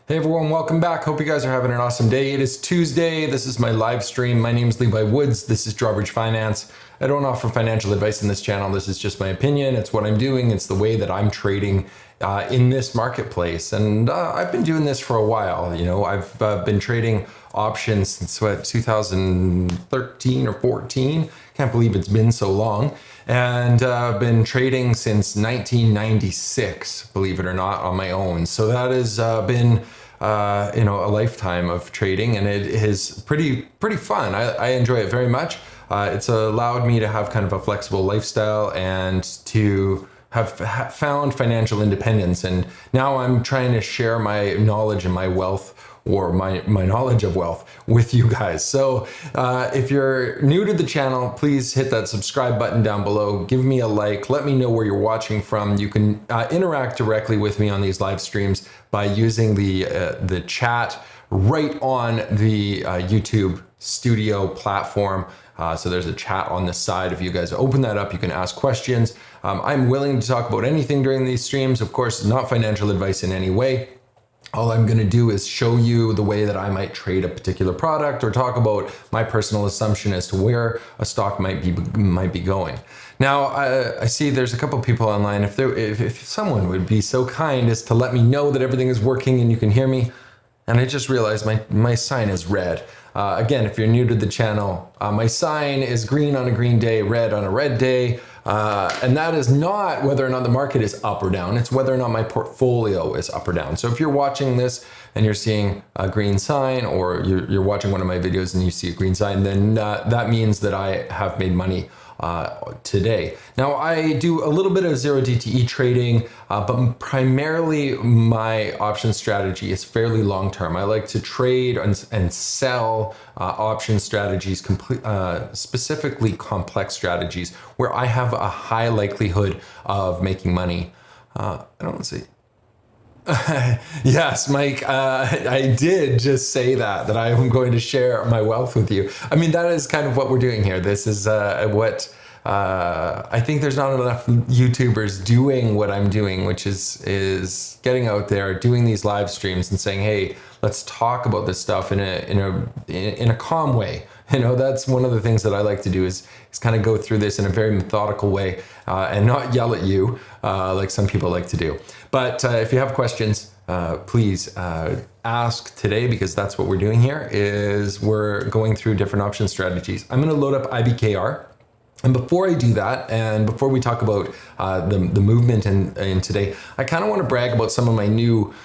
Hey everyone, welcome back. Hope you guys are having an awesome day. It is Tuesday. This is my live stream. My name is Levi Woods. This is Drawbridge Finance. I don't offer financial advice in this channel. This is just my opinion. It's what I'm doing. It's the way that I'm trading in this marketplace. And I've been doing this for a while. You know, I've been trading options since 2013 or 14. Can't believe it's been so long. And I've been trading since 1996, believe it or not, on my own. So that has been a lifetime of trading, and it is pretty fun. I enjoy it very much. It's allowed me to have kind of a flexible lifestyle and to have found financial independence. And now I'm trying to share my knowledge and my wealth, or my knowledge of wealth, with you guys. So if you're new to the channel, please hit that subscribe button down below. Give me a like. Let me know where you're watching from. You can interact directly with me on these live streams by using the chat right on the YouTube studio platform. So there's a chat on the side. If you guys open that up, you can ask questions. I'm willing to talk about anything during these streams. Of course, not financial advice in any way. All I'm going to do is show you the way that I might trade a particular product, or talk about my personal assumption as to where a stock might be going. Now, I see there's a couple people online. If someone would be so kind as to let me know that everything is working and you can hear me. And I just realized my sign is red. Again, if you're new to the channel, my sign is green on a green day, red on a red day. And that is not whether or not the market is up or down. It's whether or not my portfolio is up or down. So if you're watching this and you're seeing a green sign, or you're watching one of my videos and you see a green sign, then that means that I have made money today. Now, I do a little bit of zero DTE trading, but primarily my option strategy is fairly long term. I like to trade and sell option strategies, specifically complex strategies, where I have a high likelihood of making money. I don't see. Yes, Mike, I did just say that I am going to share my wealth with you. I mean, that is kind of what we're doing here. This is what I think there's not enough YouTubers doing what I'm doing, which is getting out there, doing these live streams and saying, hey, let's talk about this stuff in a calm way. You know, that's one of the things that I like to do is kind of go through this in a very methodical way, and not yell at you like some people like to do. But if you have questions, please ask today, because that's what we're doing here. Is we're going through different option strategies. I'm going to load up IBKR. And before I do that, and before we talk about the movement in today, I kind of want to brag about some of my new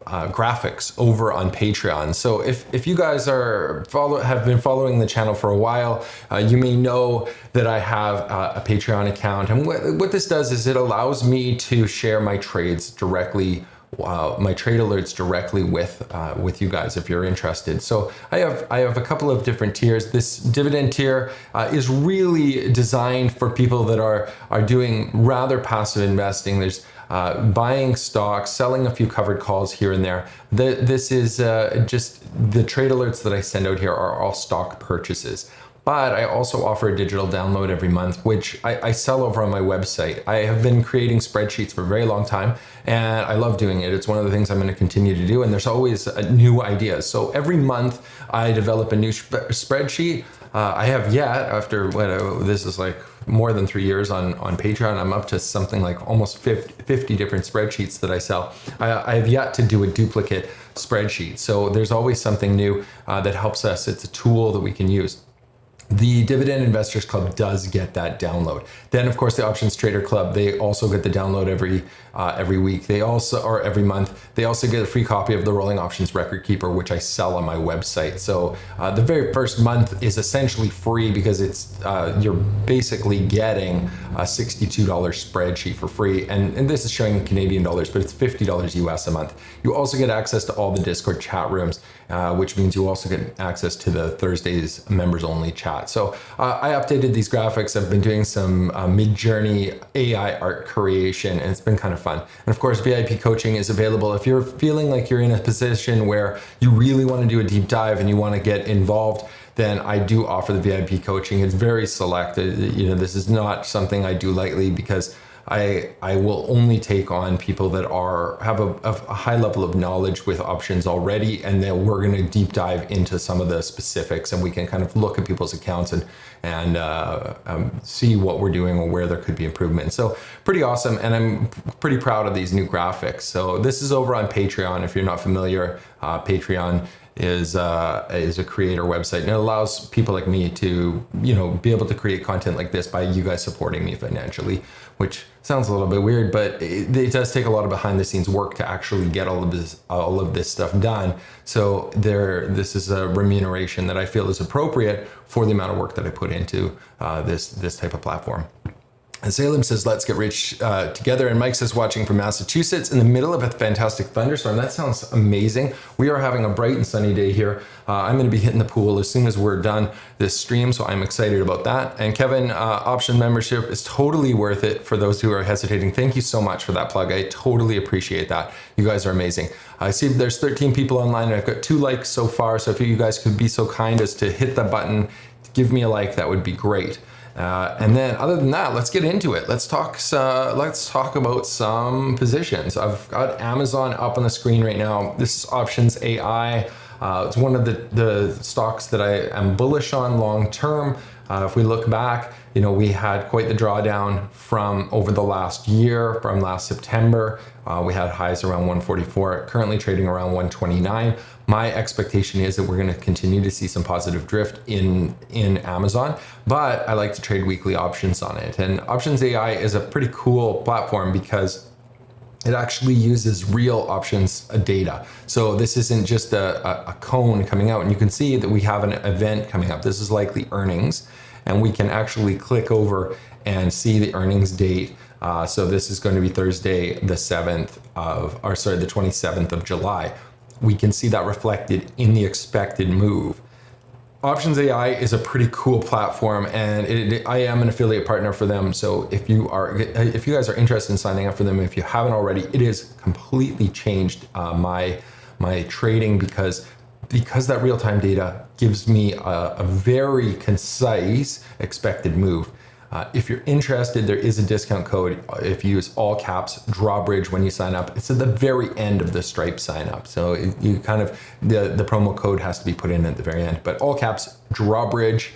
graphics over on Patreon. So if you guys have been following the channel for a while, you may know that I have a Patreon account. And what this does is it allows me to share my trades directly, my trade alerts directly with you guys if you're interested. So I have a couple of different tiers. This dividend tier is really designed for people that are doing rather passive investing. There's buying stocks, selling a few covered calls here and there. This is just the trade alerts that I send out here are all stock purchases. But I also offer a digital download every month, which I sell over on my website. I have been creating spreadsheets for a very long time, and I love doing it. It's one of the things I'm going to continue to do, and there's always new ideas. So every month I develop a new spreadsheet. I have yet, after this is like more than 3 years on Patreon, I'm up to something like almost 50 different spreadsheets that I sell. I have yet to do a duplicate spreadsheet. So there's always something new that helps us. It's a tool that we can use. The Dividend Investors Club does get that download. Then, of course, the Options Trader Club, they also get the download every week. They also, or every month, they also get a free copy of the Rolling Options Record Keeper, which I sell on my website. So the very first month is essentially free, because it's you're basically getting a $62 spreadsheet for free. And this is showing in Canadian dollars, but it's $50 US a month. You also get access to all the Discord chat rooms, which means you also get access to the Thursdays members only chat. So I updated these graphics. I've been doing some mid-journey AI art creation, and it's been kind of fun. And of course, VIP coaching is available. If you're feeling like you're in a position where you really want to do a deep dive and you want to get involved, then I do offer the VIP coaching. It's very select. You know, this is not something I do lightly, because I will only take on people that have a high level of knowledge with options already, and then we're going to deep dive into some of the specifics, and we can kind of look at people's accounts and see what we're doing or where there could be improvement. So pretty awesome, and I'm pretty proud of these new graphics. So this is over on Patreon. If you're not familiar, Patreon is a creator website, and it allows people like me to, you know, be able to create content like this by you guys supporting me financially, which sounds a little bit weird, but it does take a lot of behind the scenes work to actually get all of this stuff done. So this is a remuneration that I feel is appropriate for the amount of work that I put into this type of platform. And Salem says, let's get rich together. And Mike says, watching from Massachusetts in the middle of a fantastic thunderstorm. That sounds amazing. We are having a bright and sunny day here. I'm going to be hitting the pool as soon as we're done this stream, so I'm excited about that. And Kevin, option membership is totally worth it for those who are hesitating. Thank you so much for that plug. I totally appreciate that. You guys are amazing. I see there's 13 people online, and I've got 2 likes so far. So if you guys could be so kind as to hit the button, give me a like, that would be great. And then other than that, let's get into it. Let's talk about some positions. I've got Amazon up on the screen right now. This is Options AI. It's one of the stocks that I am bullish on long term. If we look back, you know, we had quite the drawdown from over the last year, from last September. We had highs around 144, currently trading around 129. My expectation is that we're going to continue to see some positive drift in Amazon, but I like to trade weekly options on it. And Options AI is a pretty cool platform because it actually uses real options data. So this isn't just a cone coming out, and you can see that we have an event coming up. This is likely earnings, and we can actually click over and see the earnings date. So this is going to be Thursday, the 27th of July. We can see that reflected in the expected move. Options AI is a pretty cool platform, and I am an affiliate partner for them. So if you guys are interested in signing up for them, if you haven't already, it has completely changed my trading because that real-time data gives me a very concise expected move. If you're interested, there is a discount code. If you use all caps drawbridge when you sign up, it's at the very end of the Stripe sign up. So you kind of, the promo code has to be put in at the very end, but all caps drawbridge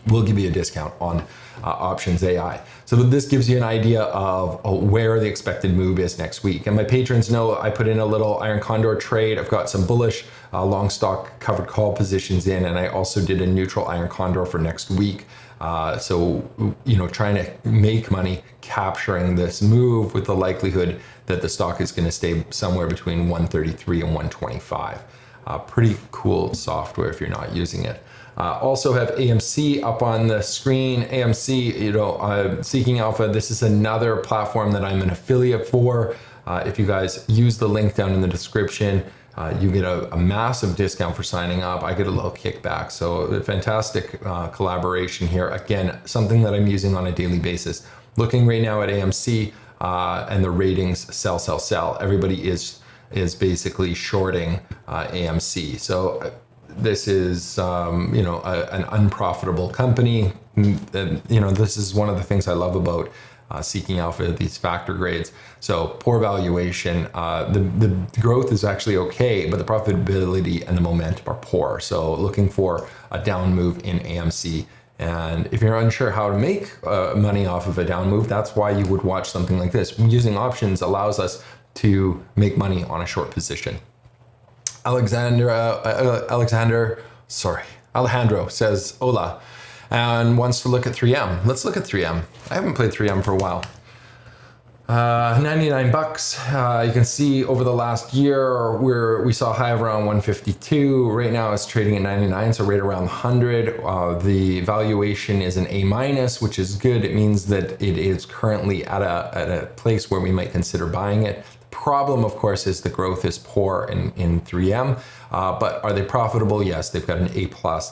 will give you a discount on Options AI. So this gives you an idea of where the expected move is next week. And my patrons know I put in a little iron condor trade. I've got some bullish long stock covered call positions in, and I also did a neutral iron condor for next week. So, you know, trying to make money capturing this move with the likelihood that the stock is going to stay somewhere between 133 and 125. Pretty cool software if you're not using it. Also have AMC up on the screen. AMC, you know, Seeking Alpha. This is another platform that I'm an affiliate for. If you guys use the link down in the description, you get a massive discount for signing up. I get a little kickback. So a fantastic collaboration here. Again, something that I'm using on a daily basis. Looking right now at AMC and the ratings, sell, sell, sell. Everybody is basically shorting AMC. So this is, you know, an unprofitable company. And, you know, this is one of the things I love about Seeking Alpha, these factor grades. So poor valuation, the growth is actually okay, but the profitability and the momentum are poor. So looking for a down move in AMC. And if you're unsure how to make money off of a down move, that's why you would watch something like this. Using options allows us to make money on a short position. Alejandro says, hola, and wants to look at 3M. Let's look at 3M. I haven't played 3M for a while. 99 bucks. You can see over the last year we saw a high of around 152. Right now it's trading at 99, so right around 100. The valuation is an A-, which is good. It means that it is currently at a place where we might consider buying it. The problem, of course, is the growth is poor in 3M, but are they profitable? Yes, they've got an A+.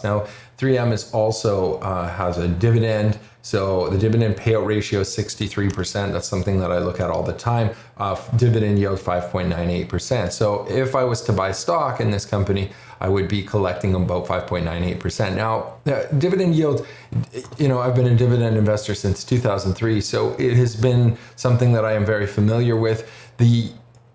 Now, 3M is also has a dividend. So the dividend payout ratio is 63%. That's something that I look at all the time. Dividend yield 5.98%. So if I was to buy stock in this company, I would be collecting about 5.98%. Now, dividend yield, you know, I've been a dividend investor since 2003, so it has been something that I am very familiar with.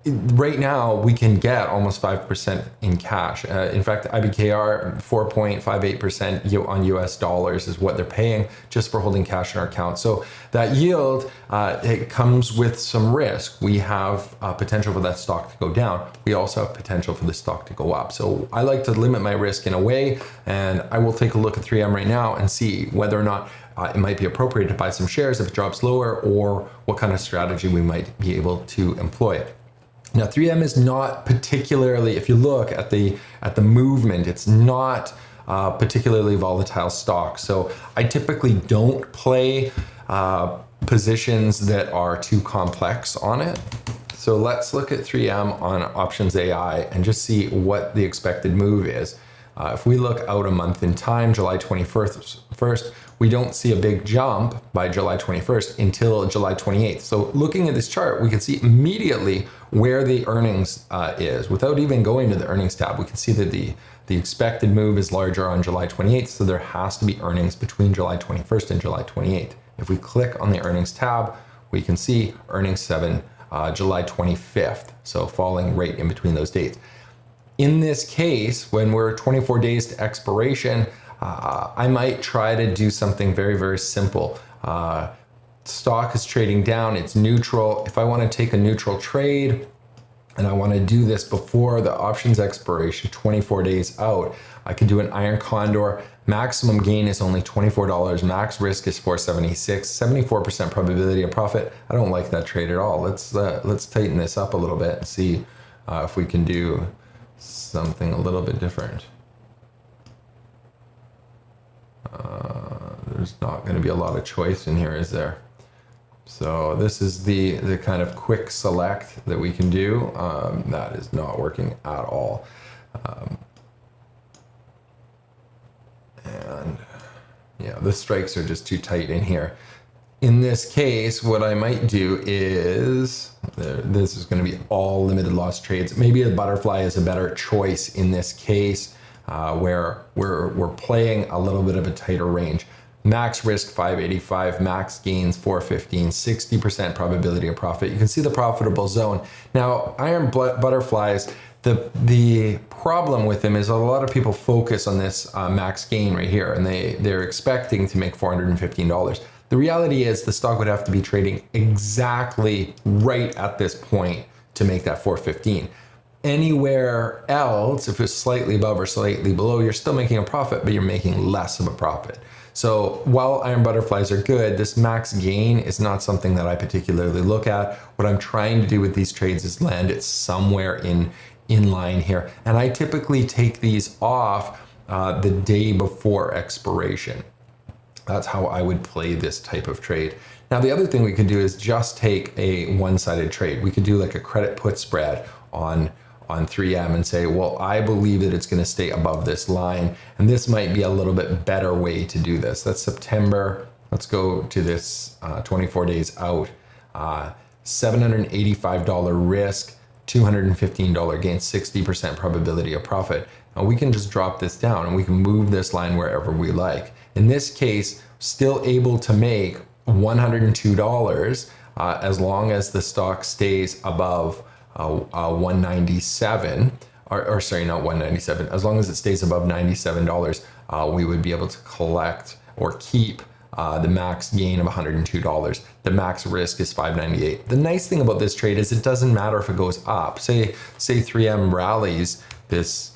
Right now, we can get almost 5% in cash. In fact, IBKR 4.58% on US dollars is what they're paying just for holding cash in our account. So that yield, it comes with some risk. We have potential for that stock to go down. We also have potential for the stock to go up. So I like to limit my risk in a way, and I will take a look at 3M right now and see whether or not it might be appropriate to buy some shares if it drops lower, or what kind of strategy we might be able to employ. Now, 3M is not particularly, if you look at the movement, it's not particularly volatile stock. So I typically don't play positions that are too complex on it. So let's look at 3M on Options AI and just see what the expected move is. If we look out a month in time, July 21st, we don't see a big jump by July 21st until July 28th. So looking at this chart, we can see immediately where the earnings is. Without even going to the earnings tab, we can see that the expected move is larger on July 28th, so there has to be earnings between July 21st and July 28th. If we click on the earnings tab, we can see earnings July 25th, so falling right in between those dates. In this case, when we're 24 days to expiration, I might try to do something very, very simple. Stock is trading down, it's neutral. If I want to take a neutral trade and I want to do this before the options expiration, 24 days out, I can do an iron condor. Maximum gain is only $24. Max risk is 476, 74% probability of profit. I don't like that trade at all. Let's tighten this up a little bit and see if we can do something a little bit different. There's not going to be a lot of choice in here, is there? So this is the kind of quick select that we can do. That is not working at all. And yeah, the strikes are just too tight in here. In this case, what I might do is, this is going to be all limited loss trades. Maybe a butterfly is a better choice in this case, where we're playing a little bit of a tighter range. Max risk 585, max gains 415, 60% probability of profit. You can see the profitable zone. Now, iron butterflies, the problem with them is a lot of people focus on this max gain right here, and they're expecting to make $415. The reality is the stock would have to be trading exactly right at this point to make that 415. Anywhere else, if it's slightly above or slightly below, you're still making a profit, but you're making less of a profit. So while iron butterflies are good, this max gain is not something that I particularly look at. What I'm trying to do with these trades is land it somewhere in line here. And I typically take these off the day before expiration. That's how I would play this type of trade. Now, the other thing we could do is just take a one-sided trade. We could do like a credit put spread on 3M and say, well, I believe that it's going to stay above this line. And this might be a little bit better way to do this. That's September. Let's go to this 24 days out. $785 risk, $215 gain, 60% probability of profit. Now we can just drop this down and we can move this line wherever we like. In this case, still able to make $102 as long as the stock stays above 197, or sorry, not 197. As long as it stays above $97, we would be able to collect or keep the max gain of $102. The max risk is 598. The nice thing about this trade is it doesn't matter if it goes up. Say 3M rallies this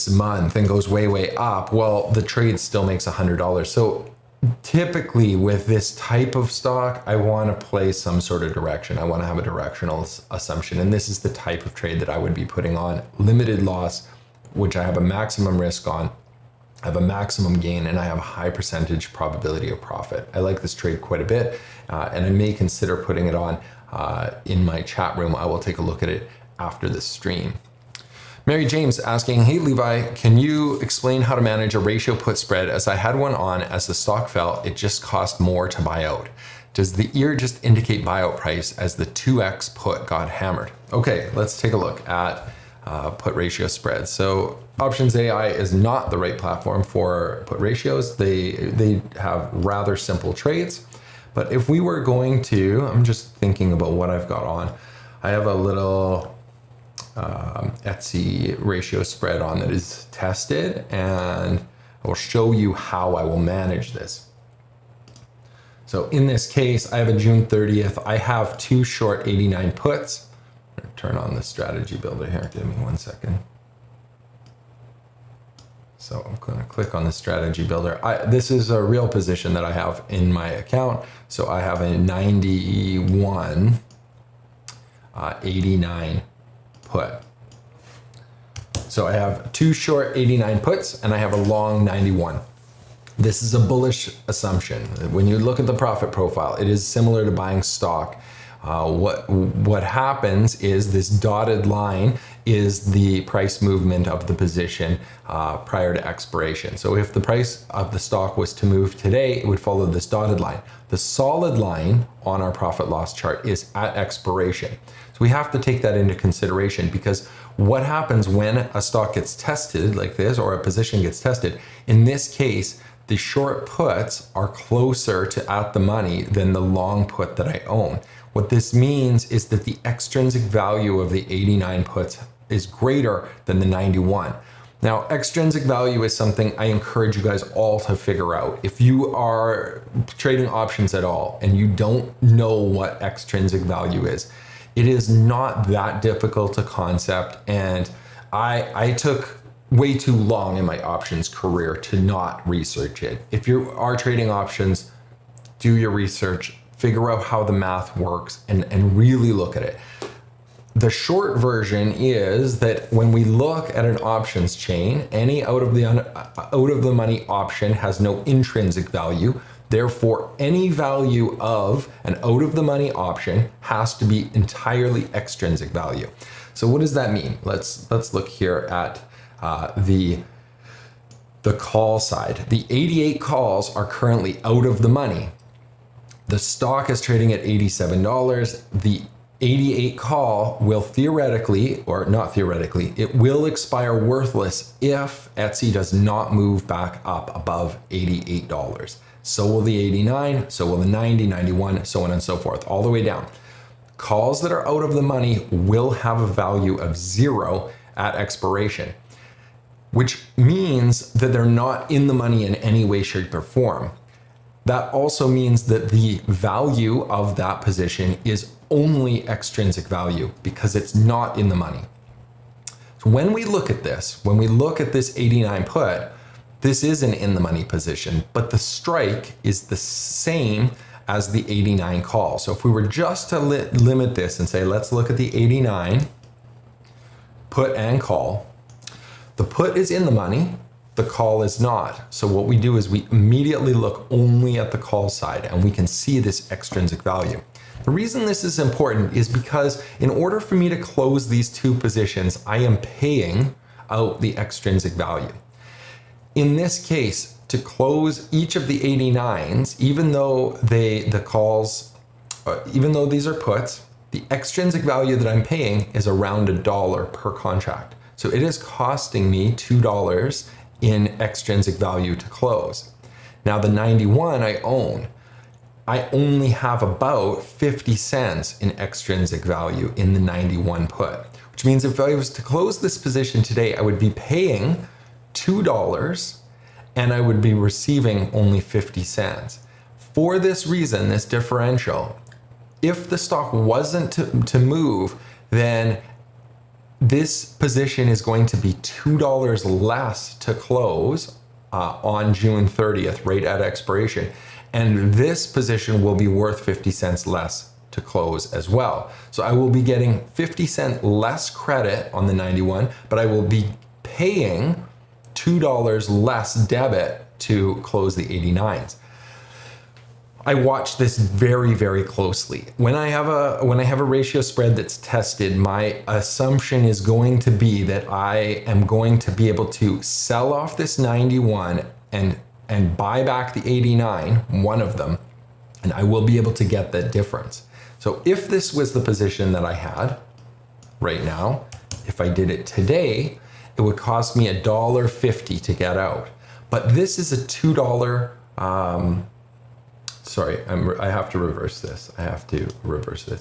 month and goes way up. Well, the trade still makes $100. So typically with this type of stock, I want to play some sort of direction. I want to have a directional assumption. And this is the type of trade that I would be putting on. Limited loss, which I have a maximum risk on. I have a maximum gain, and I have a high percentage probability of profit. I like this trade quite a bit, and I may consider putting it on. in my chat room. I will take a look at it after the stream. Mary James asking, hey Levi, can you explain how to manage a ratio put spread? As I had one on, as the stock fell, it just cost more to buy out. Does the ear just indicate buyout price as the 2x put got hammered? Okay, let's take a look at put ratio spreads. So Options AI is not the right platform for put ratios. They have rather simple trades. But if we were going to, I'm just thinking about what I've got on. I have a little Etsy ratio spread on that is tested, and I will show you how I will manage this. So in this case, I have a June 30th. I have 2 short 89 puts. I'm gonna turn on the strategy builder here. Give me 1 second. So I'm going to click on the strategy builder. This is a real position that I have in my account. So I have a 91, 89 put. So I have 2 short 89 puts and I have a long 91. This is a bullish assumption. When you look at the profit profile, it is similar to buying stock. What happens is this dotted line is the price movement of the position prior to expiration. So if the price of the stock was to move today, it would follow this dotted line. The solid line on our profit loss chart is at expiration. So we have to take that into consideration, because what happens when a stock gets tested like this, or a position gets tested, in this case, the short puts are closer to at the money than the long put that I own. What this means is that the extrinsic value of the 89 puts is greater than the 91. Now, extrinsic value is something I encourage you guys all to figure out. If you are trading options at all and you don't know what extrinsic value is, it is not that difficult to concept. And I took way too long in my options career to not research it. If you are trading options, do your research, figure out how the math works, and really look at it. The short version is that when we look at an options chain, any out of the money option has no intrinsic value. Therefore, any value of an out of the money option has to be entirely extrinsic value. So what does that mean? Let's look here at the call side. The 88 calls are currently out of the money. The stock is trading at $87. The 88 call will theoretically, or not theoretically, it will expire worthless if Etsy does not move back up above $88. So will the 89, so will the 90, 91, so on and so forth, all the way down. Calls that are out of the money will have a value of 0 at expiration, which means that they're not in the money in any way, shape, or form. That also means that the value of that position is only extrinsic value because it's not in the money. So when we look at this, when we look at this 89 put, this is an in the money position, but the strike is the same as the 89 call. So if we were just to limit this and say, let's look at the 89 put and call, the put is in the money, the call is not. So what we do is we immediately look only at the call side and we can see this extrinsic value. The reason this is important is because in order for me to close these two positions, I am paying out the extrinsic value. In this case, to close each of the 89s, even though even though these are puts, the extrinsic value that I'm paying is around $1 per contract. So it is costing me $2 in extrinsic value to close. Now the 91 I own, I only have about 50 cents in extrinsic value in the 91 put, which means if I was to close this position today, I would be paying $2 and I would be receiving only 50 cents. For this reason, this differential, if the stock wasn't to move, then this position is going to be $2 less to close on June 30th, right at expiration. And this position will be worth 50 cents less to close as well. So I will be getting 50 cents less credit on the 91, but I will be paying $2 less debit to close the 89s. I watch this very, very closely. When I have a ratio spread that's tested, my assumption is going to be that I am going to be able to sell off this 91 and buy back the 89, one of them, and I will be able to get that difference. So if this was the position that I had right now, if I did it today, it would cost me $1.50 to get out. But this is a $2, sorry, I have to reverse this.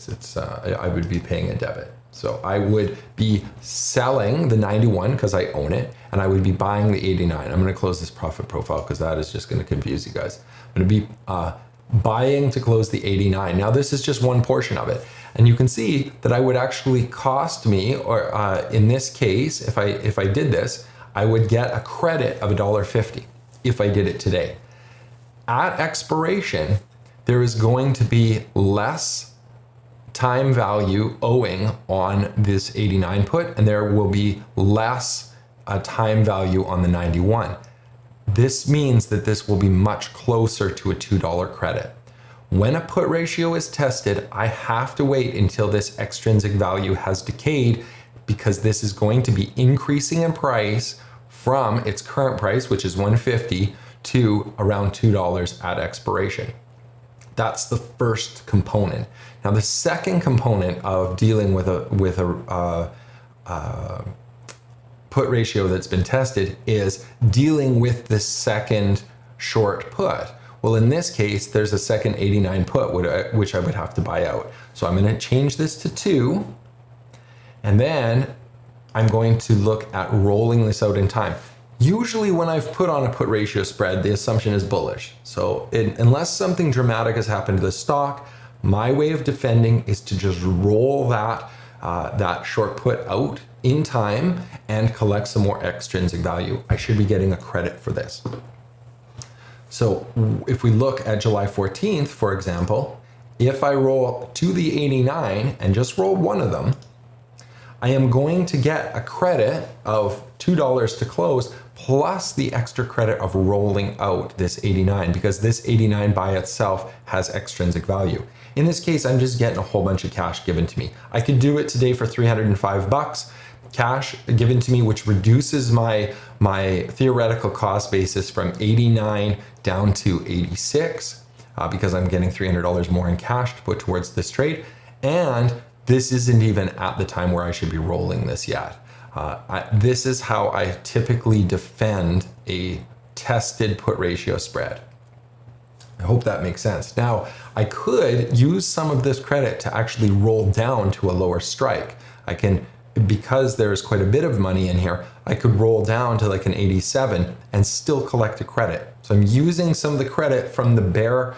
It's, I would be paying a debit. So I would be selling the 91 because I own it, and I would be buying the 89. I'm going to close this profit profile because that is just going to confuse you guys. I'm going to be buying to close the 89. Now this is just one portion of it. And you can see that I would actually cost me, or in this case, if I did this, I would get a credit of $1.50 if I did it today. At expiration, there is going to be less time value owing on this 89 put, and there will be less time value on the 91. This means that this will be much closer to a $2 credit. When a put ratio is tested, I have to wait until this extrinsic value has decayed, because this is going to be increasing in price from its current price, which is $1.50, to around $2 at expiration. That's the first component. Now, the second component of dealing with a put ratio that's been tested is dealing with the second short put. Well, in this case, there's a second 89 put, which I would have to buy out. So I'm going to change this to 2, and then I'm going to look at rolling this out in time. Usually when I've put on a put ratio spread, the assumption is bullish. So unless something dramatic has happened to the stock, my way of defending is to just roll that short put out in time and collect some more extrinsic value. I should be getting a credit for this. So if we look at July 14th, for example, if I roll to the 89 and just roll one of them, I am going to get a credit of $2 to close, plus the extra credit of rolling out this 89, because this 89 by itself has extrinsic value. In this case, I'm just getting a whole bunch of cash given to me. I could do it today for $305 cash given to me, which reduces my theoretical cost basis from 89 down to 86, because I'm getting $300 more in cash to put towards this trade. And this isn't even at the time where I should be rolling this yet. This is how I typically defend a tested put ratio spread. I hope that makes sense. Now, I could use some of this credit to actually roll down to a lower strike. I can, because there's quite a bit of money in here, I could roll down to like an 87 and still collect a credit. So I'm using some of the credit from the bear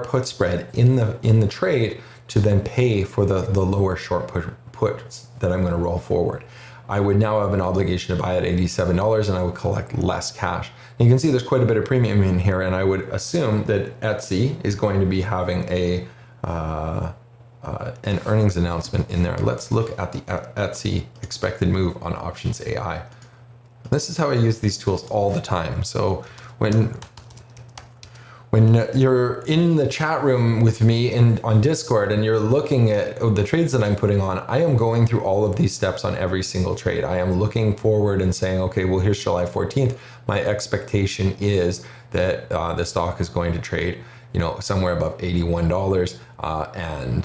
put spread in the trade to then pay for the lower short puts that I'm going to roll forward. I would now have an obligation to buy at $87, and I would collect less cash. And you can see there's quite a bit of premium in here, and I would assume that Etsy is going to be having an earnings announcement in there. Let's look at the Etsy expected move on Options AI. This is how I use these tools all the time. So when you're in the chat room with me on Discord and you're looking at the trades that I'm putting on, I am going through all of these steps on every single trade. I am looking forward and saying, okay, well, here's July 14th. My expectation is that the stock is going to trade, somewhere above $81 and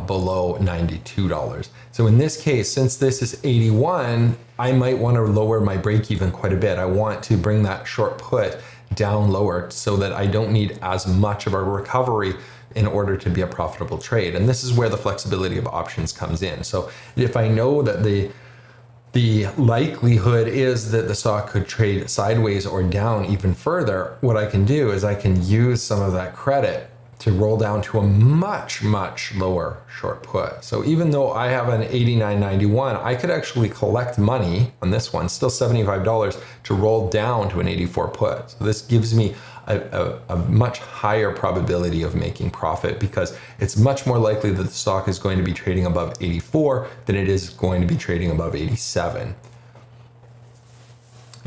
below $92. So in this case, since this is 81, I might want to lower my break even quite a bit. I want to bring that short put down lower so that I don't need as much of a recovery in order to be a profitable trade. And this is where the flexibility of options comes in. So if I know that the likelihood is that the stock could trade sideways or down even further, what I can do is I can use some of that credit to roll down to a much, much lower short put. So even though I have an 89.91, I could actually collect money on this one, still $75, to roll down to an 84 put. So this gives me a much higher probability of making profit, because it's much more likely that the stock is going to be trading above 84 than it is going to be trading above 87.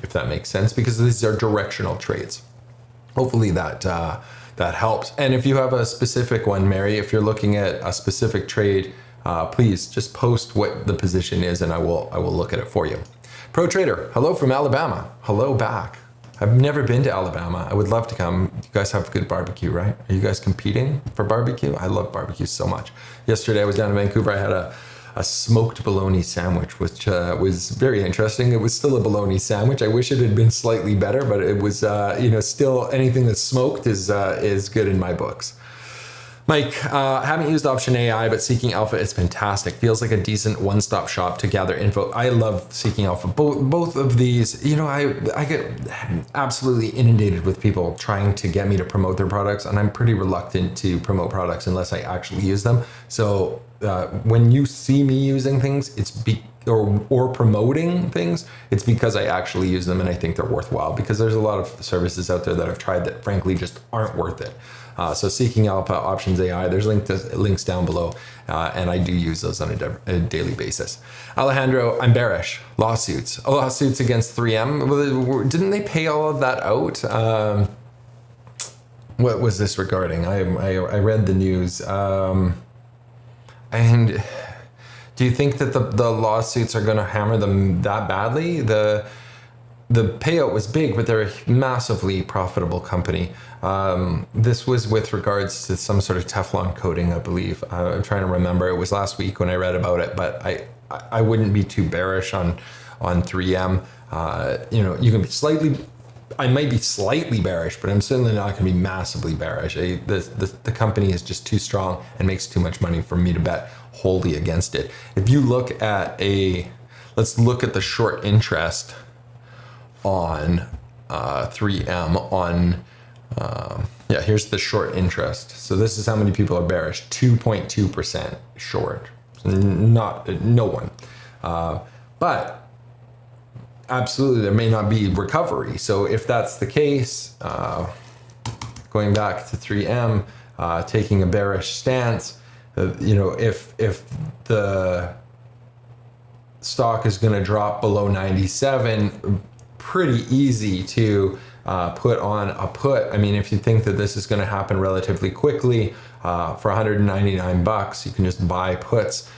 If that makes sense, because these are directional trades. Hopefully that that helps. And if you have a specific one, Mary, if you're looking at a specific trade, please just post what the position is and I will look at it for you. Pro Trader, hello from Alabama. Hello back. I've never been to Alabama. I would love to come. You guys have good barbecue, right? Are you guys competing for barbecue? I love barbecue so much. Yesterday I was down in Vancouver. I had a smoked bologna sandwich, which was very interesting. It was still a bologna sandwich. I wish it had been slightly better, but it was, still anything that's smoked is good in my books. Mike, haven't used Option AI, but Seeking Alpha is fantastic. Feels like a decent one-stop shop to gather info. I love Seeking Alpha. Both of these, I get absolutely inundated with people trying to get me to promote their products, and I'm pretty reluctant to promote products unless I actually use them. So when you see me using things, or promoting things, it's because I actually use them and I think they're worthwhile, because there's a lot of services out there that I've tried that frankly just aren't worth it. So Seeking Alpha, Options AI, there's links down below, and I do use those on a daily basis. Alejandro, I'm bearish. Lawsuits against 3M. Didn't they pay all of that out? What was this regarding? I read the news. And do you think that the lawsuits are going to hammer them that badly? The payout was big, but they're a massively profitable company. This was with regards to some sort of Teflon coating, I believe. I'm trying to remember. It was last week when I read about it, but I wouldn't be too bearish on 3M. You can be I might be slightly bearish, but I'm certainly not going to be massively bearish. The company is just too strong and makes too much money for me to bet wholly against it. If you look at let's look at the short interest on 3M on, here's the short interest. So this is how many people are bearish, 2.2% short, no one. But absolutely, there may not be recovery. So if that's the case, going back to 3M, taking a bearish stance, if the stock is going to drop below 97, pretty easy to put on a put. I mean, if you think that this is going to happen relatively quickly, for 199 bucks, you can just buy puts.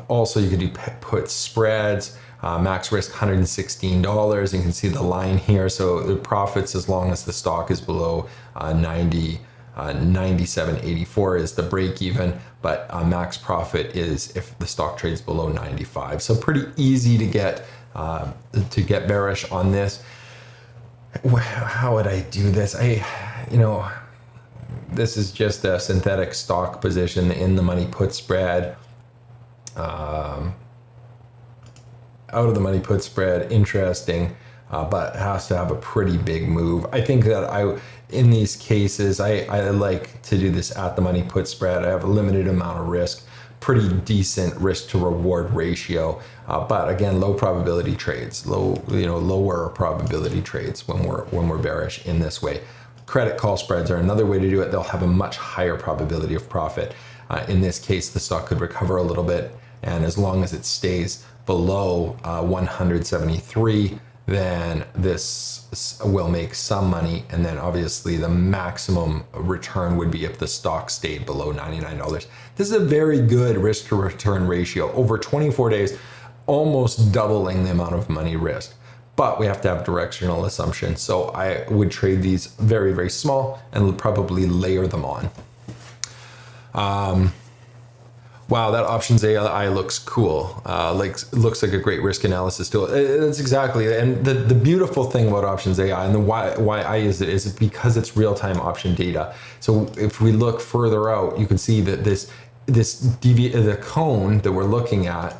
Also, you can do put spreads. Max risk $116. You can see the line here. So the profits, as long as the stock is below 97.84 is the break even, but max profit is if the stock trades below 95. So pretty easy to get bearish on this. How would I do this? This is just a synthetic stock position in the money put spread. Out of the money put spread, interesting, but has to have a pretty big move. I think that in these cases, I like to do this at the money put spread. I have a limited amount of risk, pretty decent risk to reward ratio, but again, low probability trades, lower probability trades when we're bearish in this way. Credit call spreads are another way to do it. They'll have a much higher probability of profit. In this case, the stock could recover a little bit, and as long as it stays below 173, then this will make some money. And then obviously the maximum return would be if the stock stayed below $99. This is a very good risk to return ratio over 24 days, almost doubling the amount of money risked. But we have to have directional assumptions. So I would trade these very, very small and probably layer them on. Wow, that Options AI looks cool. Looks like a great risk analysis tool. That's exactly, and the beautiful thing about Options AI and the why I use it is because it's real-time option data. So if we look further out, you can see that the cone that we're looking at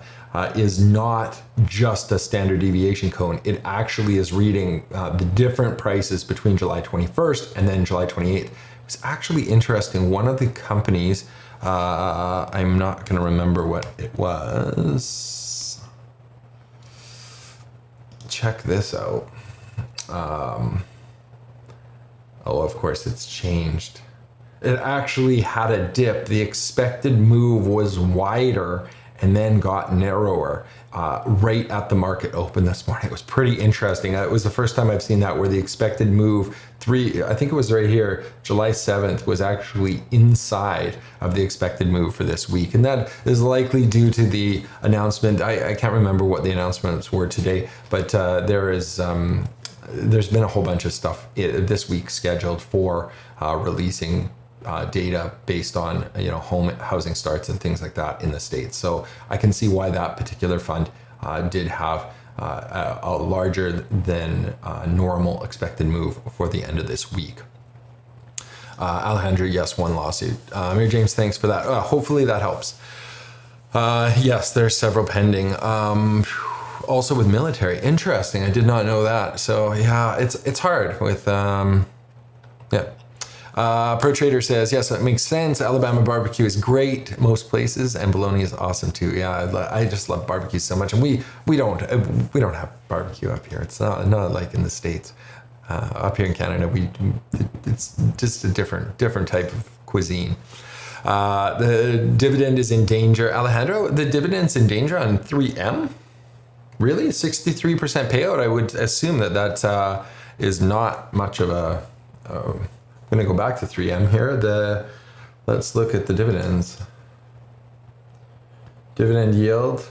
is not just a standard deviation cone. It actually is reading the different prices between July 21st and then July 28th. It's actually interesting. One of the companies, I'm not going to remember what it was. Check this out. Oh, of course, it's changed. It actually had a dip. The expected move was wider, and then got narrower right at the market open this morning. It was pretty interesting. It was the first time I've seen that, where the expected move I think it was right here, July 7th, was actually inside of the expected move for this week. And that is likely due to the announcement. I can't remember what the announcements were today, but there's been a whole bunch of stuff this week scheduled for releasing data based on home housing starts and things like that in the States. So I can see why that particular fund did have a larger than normal expected move for the end of this week. Alejandro, yes, one lawsuit. Mary James, thanks for that. Hopefully that helps. Yes, there's several pending. Also with military, interesting. I did not know that. So yeah, it's hard with Pro Trader says, yes, that makes sense. Alabama barbecue is great most places, and bologna is awesome too. Yeah, I just love barbecue so much, and we don't have barbecue up here. It's not like in the States. Up here in Canada, it's just a different type of cuisine. The dividend is in danger. Alejandro, the dividend's in danger on 3M? Really? 63% payout? I would assume that is not much of a... I'm going to go back to 3M here. Let's look at the dividends. Dividend yield.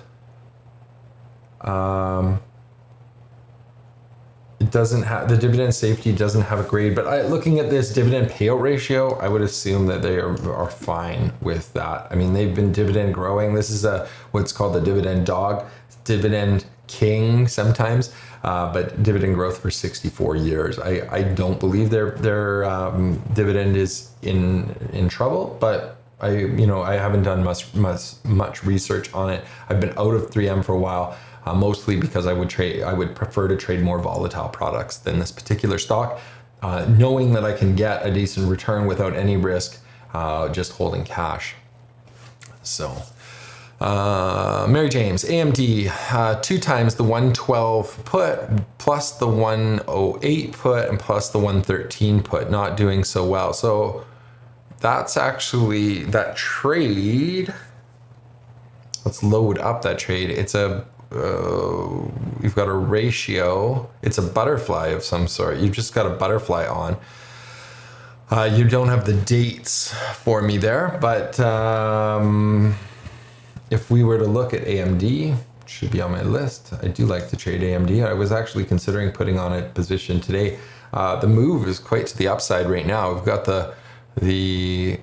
It doesn't have, the dividend safety doesn't have a grade, but looking at this dividend payout ratio, I would assume that they are fine with that. I mean, they've been dividend growing. This is what's called the dividend dog, dividend king sometimes, but dividend growth for 64 years. I don't believe their dividend is in trouble, but I haven't done much research on it. I've been out of 3M for a while. Mostly because I would prefer to trade more volatile products than this particular stock, knowing that I can get a decent return without any risk, just holding cash. So, Mary James, AMD, 2 times the 112 put, plus the 108 put, and plus the 113 put, not doing so well. So that's actually that trade. Let's load up that trade. It's we've got a ratio. It's a butterfly of some sort. You've just got a butterfly on. You don't have the dates for me there, but if we were to look at AMD, should be on my list. I do like to trade AMD. I was actually considering putting on a position today. The move is quite to the upside right now. We've got the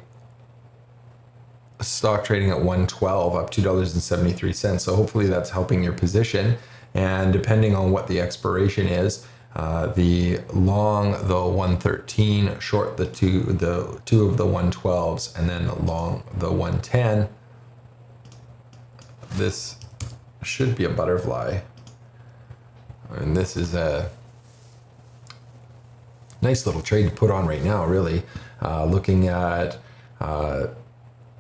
stock trading at 112, up $2.73. So hopefully that's helping your position. And depending on what the expiration is, the long the 113, short the two of the 112s, and then long the 110. This should be a butterfly. And this is a nice little trade to put on right now, really. Looking at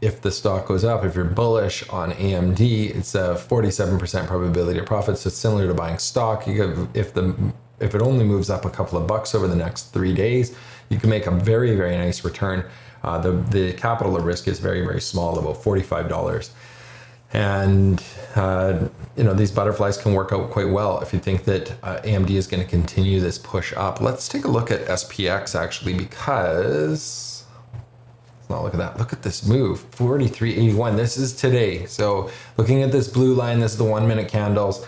if the stock goes up, if you're bullish on AMD, it's a 47% probability of profits. So it's similar to buying stock. If it only moves up a couple of bucks over the next 3 days, you can make a very, very nice return. The capital at risk is very, very small, about $45. And these butterflies can work out quite well if you think that AMD is going to continue this push up. Let's take a look at SPX actually, because now look at that. Look at this move, 43.81. This is today. So looking at this blue line, this is the 1 minute candles.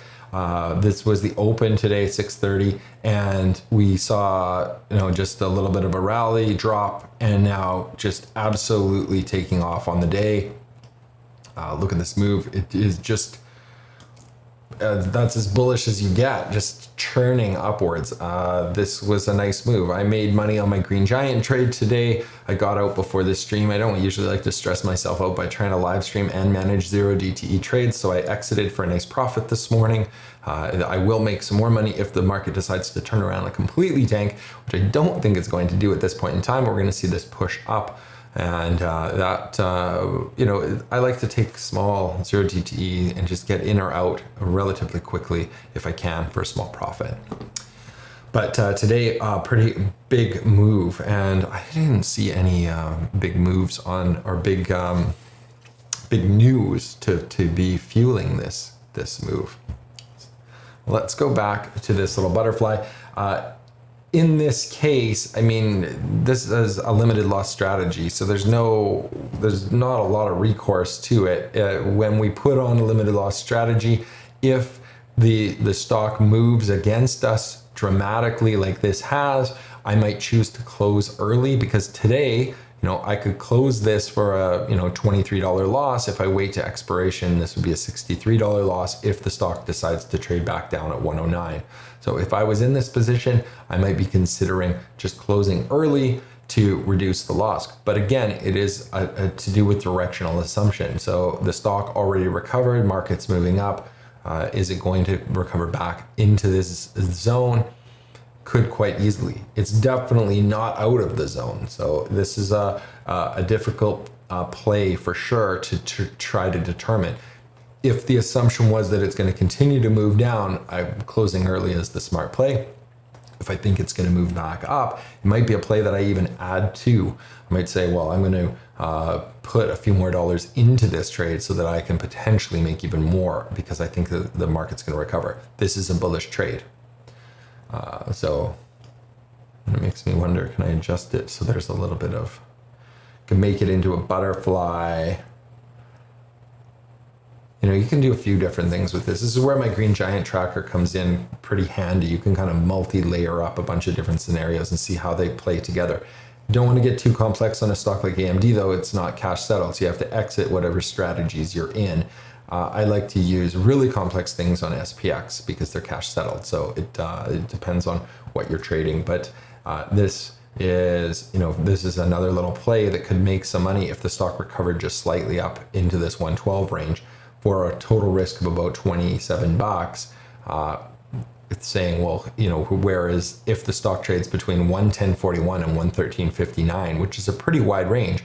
This was the open today, 6:30, and we saw just a little bit of a rally drop, and now just absolutely taking off on the day. Look at this move. It is just that's as bullish as you get, just churning upwards. This was a nice move. I made money on my Green Giant trade today. I got out before this stream. I don't usually like to stress myself out by trying to live stream and manage 0 DTE trades, so I exited for a nice profit this morning. I will make some more money if the market decides to turn around and completely tank, which I don't think it's going to do at this point in time. We're going to see this push up. And I like to take small 0 DTE and just get in or out relatively quickly if I can for a small profit. But today, pretty big move, and I didn't see any big moves on, or big big news to be fueling this move. Let's go back to this little butterfly. In this case, I mean, this is a limited loss strategy, so there's not a lot of recourse to it. When we put on a limited loss strategy, if the stock moves against us dramatically like this has, I might choose to close early, because today, I could close this for a, $23 loss. If I wait to expiration, this would be a $63 loss if the stock decides to trade back down at 109. So if I was in this position, I might be considering just closing early to reduce the loss. But again, it is to do with directional assumption. So the stock already recovered, market's moving up. Is it going to recover back into this zone? Could quite easily. It's definitely not out of the zone. So this is a difficult play for sure to try to determine. If the assumption was that it's going to continue to move down, I'm closing early as the smart play. If I think it's going to move back up, it might be a play that I even add to. I might say, well, I'm going to put a few more dollars into this trade so that I can potentially make even more, because I think that the market's going to recover. This is a bullish trade. So it makes me wonder, can I adjust it so there's a little bit of, can make it into a butterfly. You can do a few different things with this. This is where my green giant tracker comes in pretty handy. You can kind of multi-layer up a bunch of different scenarios and see how they play together. Don't want to get too complex on a stock like AMD though. It's not cash settled, so you have to exit whatever strategies you're in. I like to use really complex things on SPX because they're cash settled. So it depends on what you're trading. But this is another little play that could make some money if the stock recovered just slightly up into this 112 range for a total risk of about $27. It's saying, well, whereas if the stock trades between 110.41 and 113.59, which is a pretty wide range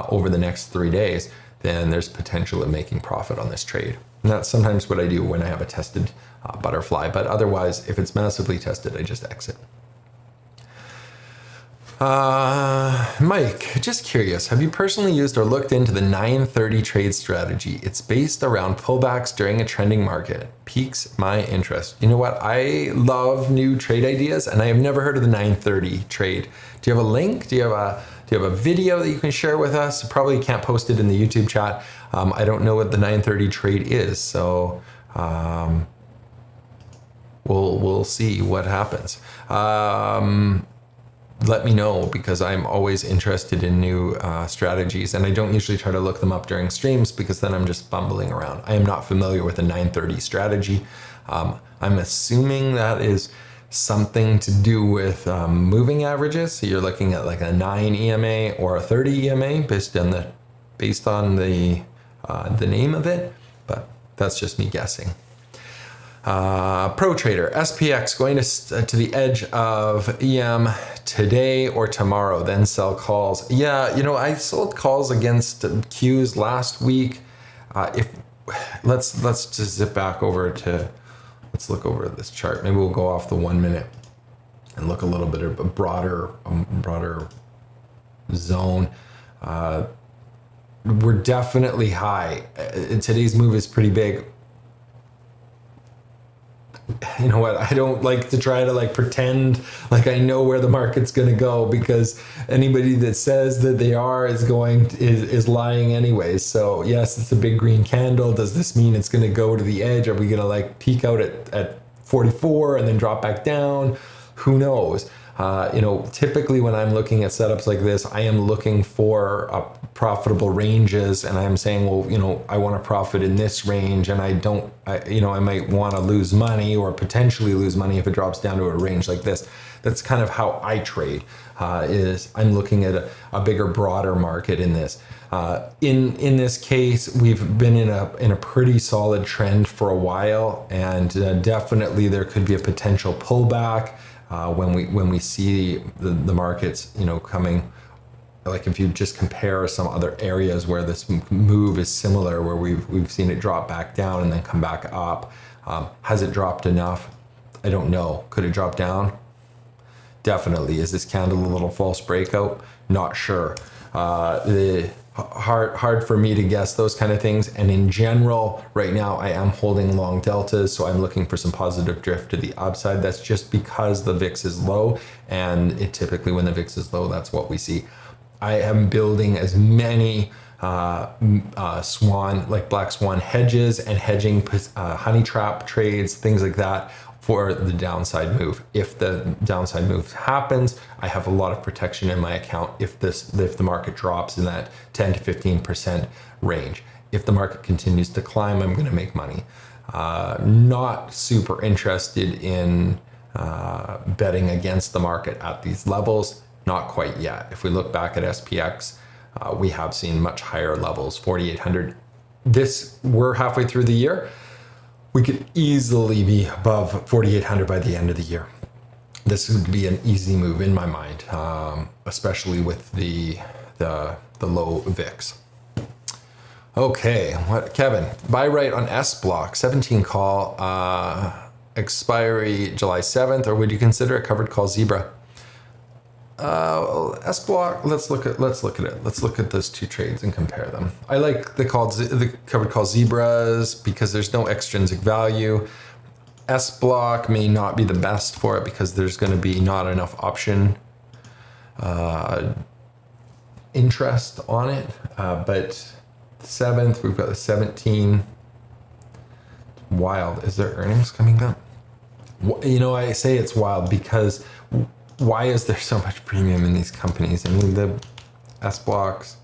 over the next 3 days, then there's potential of making profit on this trade. And that's sometimes what I do when I have a tested butterfly. But otherwise, if it's massively tested, I just exit. Mike, just curious, have you personally used or looked into the 930 trade strategy? It's based around pullbacks during a trending market. Piques my interest. You know what? I love new trade ideas, and I have never heard of the 930 trade. Do you have a link? Do you have a video that you can share with us? Probably can't post it in the YouTube chat. I don't know what the 930 trade is, so we'll see what happens. Let me know, because I'm always interested in new strategies, and I don't usually try to look them up during streams because then I'm just fumbling around. I am not familiar with a 930 strategy. I'm assuming that is something to do with moving averages. So you're looking at like a 9 EMA or a 30 EMA based on the name of it, but that's just me guessing. Pro trader, SPX going to the edge of EM today or tomorrow, then sell calls. Yeah, I sold calls against Qs last week. Let's just zip back over to, let's look over this chart. Maybe we'll go off the 1 minute and look a little bit of a broader zone. We're definitely high. Today's move is pretty big. You know what? I don't like to try to pretend like I know where the market's going to go, because anybody that says that they are is lying anyways. So yes, it's a big green candle. Does this mean it's going to go to the edge? Are we going to peak out at 44 and then drop back down? Who knows? Typically when I'm looking at setups like this, I am looking for profitable ranges, and I'm saying, well, I want to profit in this range, and I might want to lose money or potentially lose money if it drops down to a range like this. That's kind of how I trade, is I'm looking at a bigger, broader market in this. In this case, we've been in a pretty solid trend for a while, and definitely there could be a potential pullback when we see the markets, coming. Like if you just compare some other areas where this move is similar, where we've seen it drop back down and then come back up. Has it dropped enough? I don't know. Could it drop down? Definitely. Is this candle a little false breakout? Not sure. hard for me to guess those kind of things. And in general, right now I am holding long deltas, so I'm looking for some positive drift to the upside. That's just because the VIX is low, and it typically when the VIX is low, that's what we see. I am building as many black swan hedges and hedging honey trap trades, things like that, for the downside move. If the downside move happens, I have a lot of protection in my account if the market drops in that 10 to 15% range. If the market continues to climb, I'm going to make money. Not super interested in betting against the market at these levels. Not quite yet. If we look back at SPX, we have seen much higher levels, 4,800. We're halfway through the year. We could easily be above 4,800 by the end of the year. This would be an easy move in my mind, especially with the low VIX. Okay, Kevin, buy right on S block, 17 call, expiry July 7th, or would you consider a covered call zebra? S block. Let's look at it. Let's look at those two trades and compare them. I like the covered call zebras because there's no extrinsic value. S block may not be the best for it because there's going to be not enough option interest on it. But the 7th, we've got the 17. Wild. Is there earnings coming up? You know, I say it's wild because why is there so much premium in these companies? I mean, the S blocks.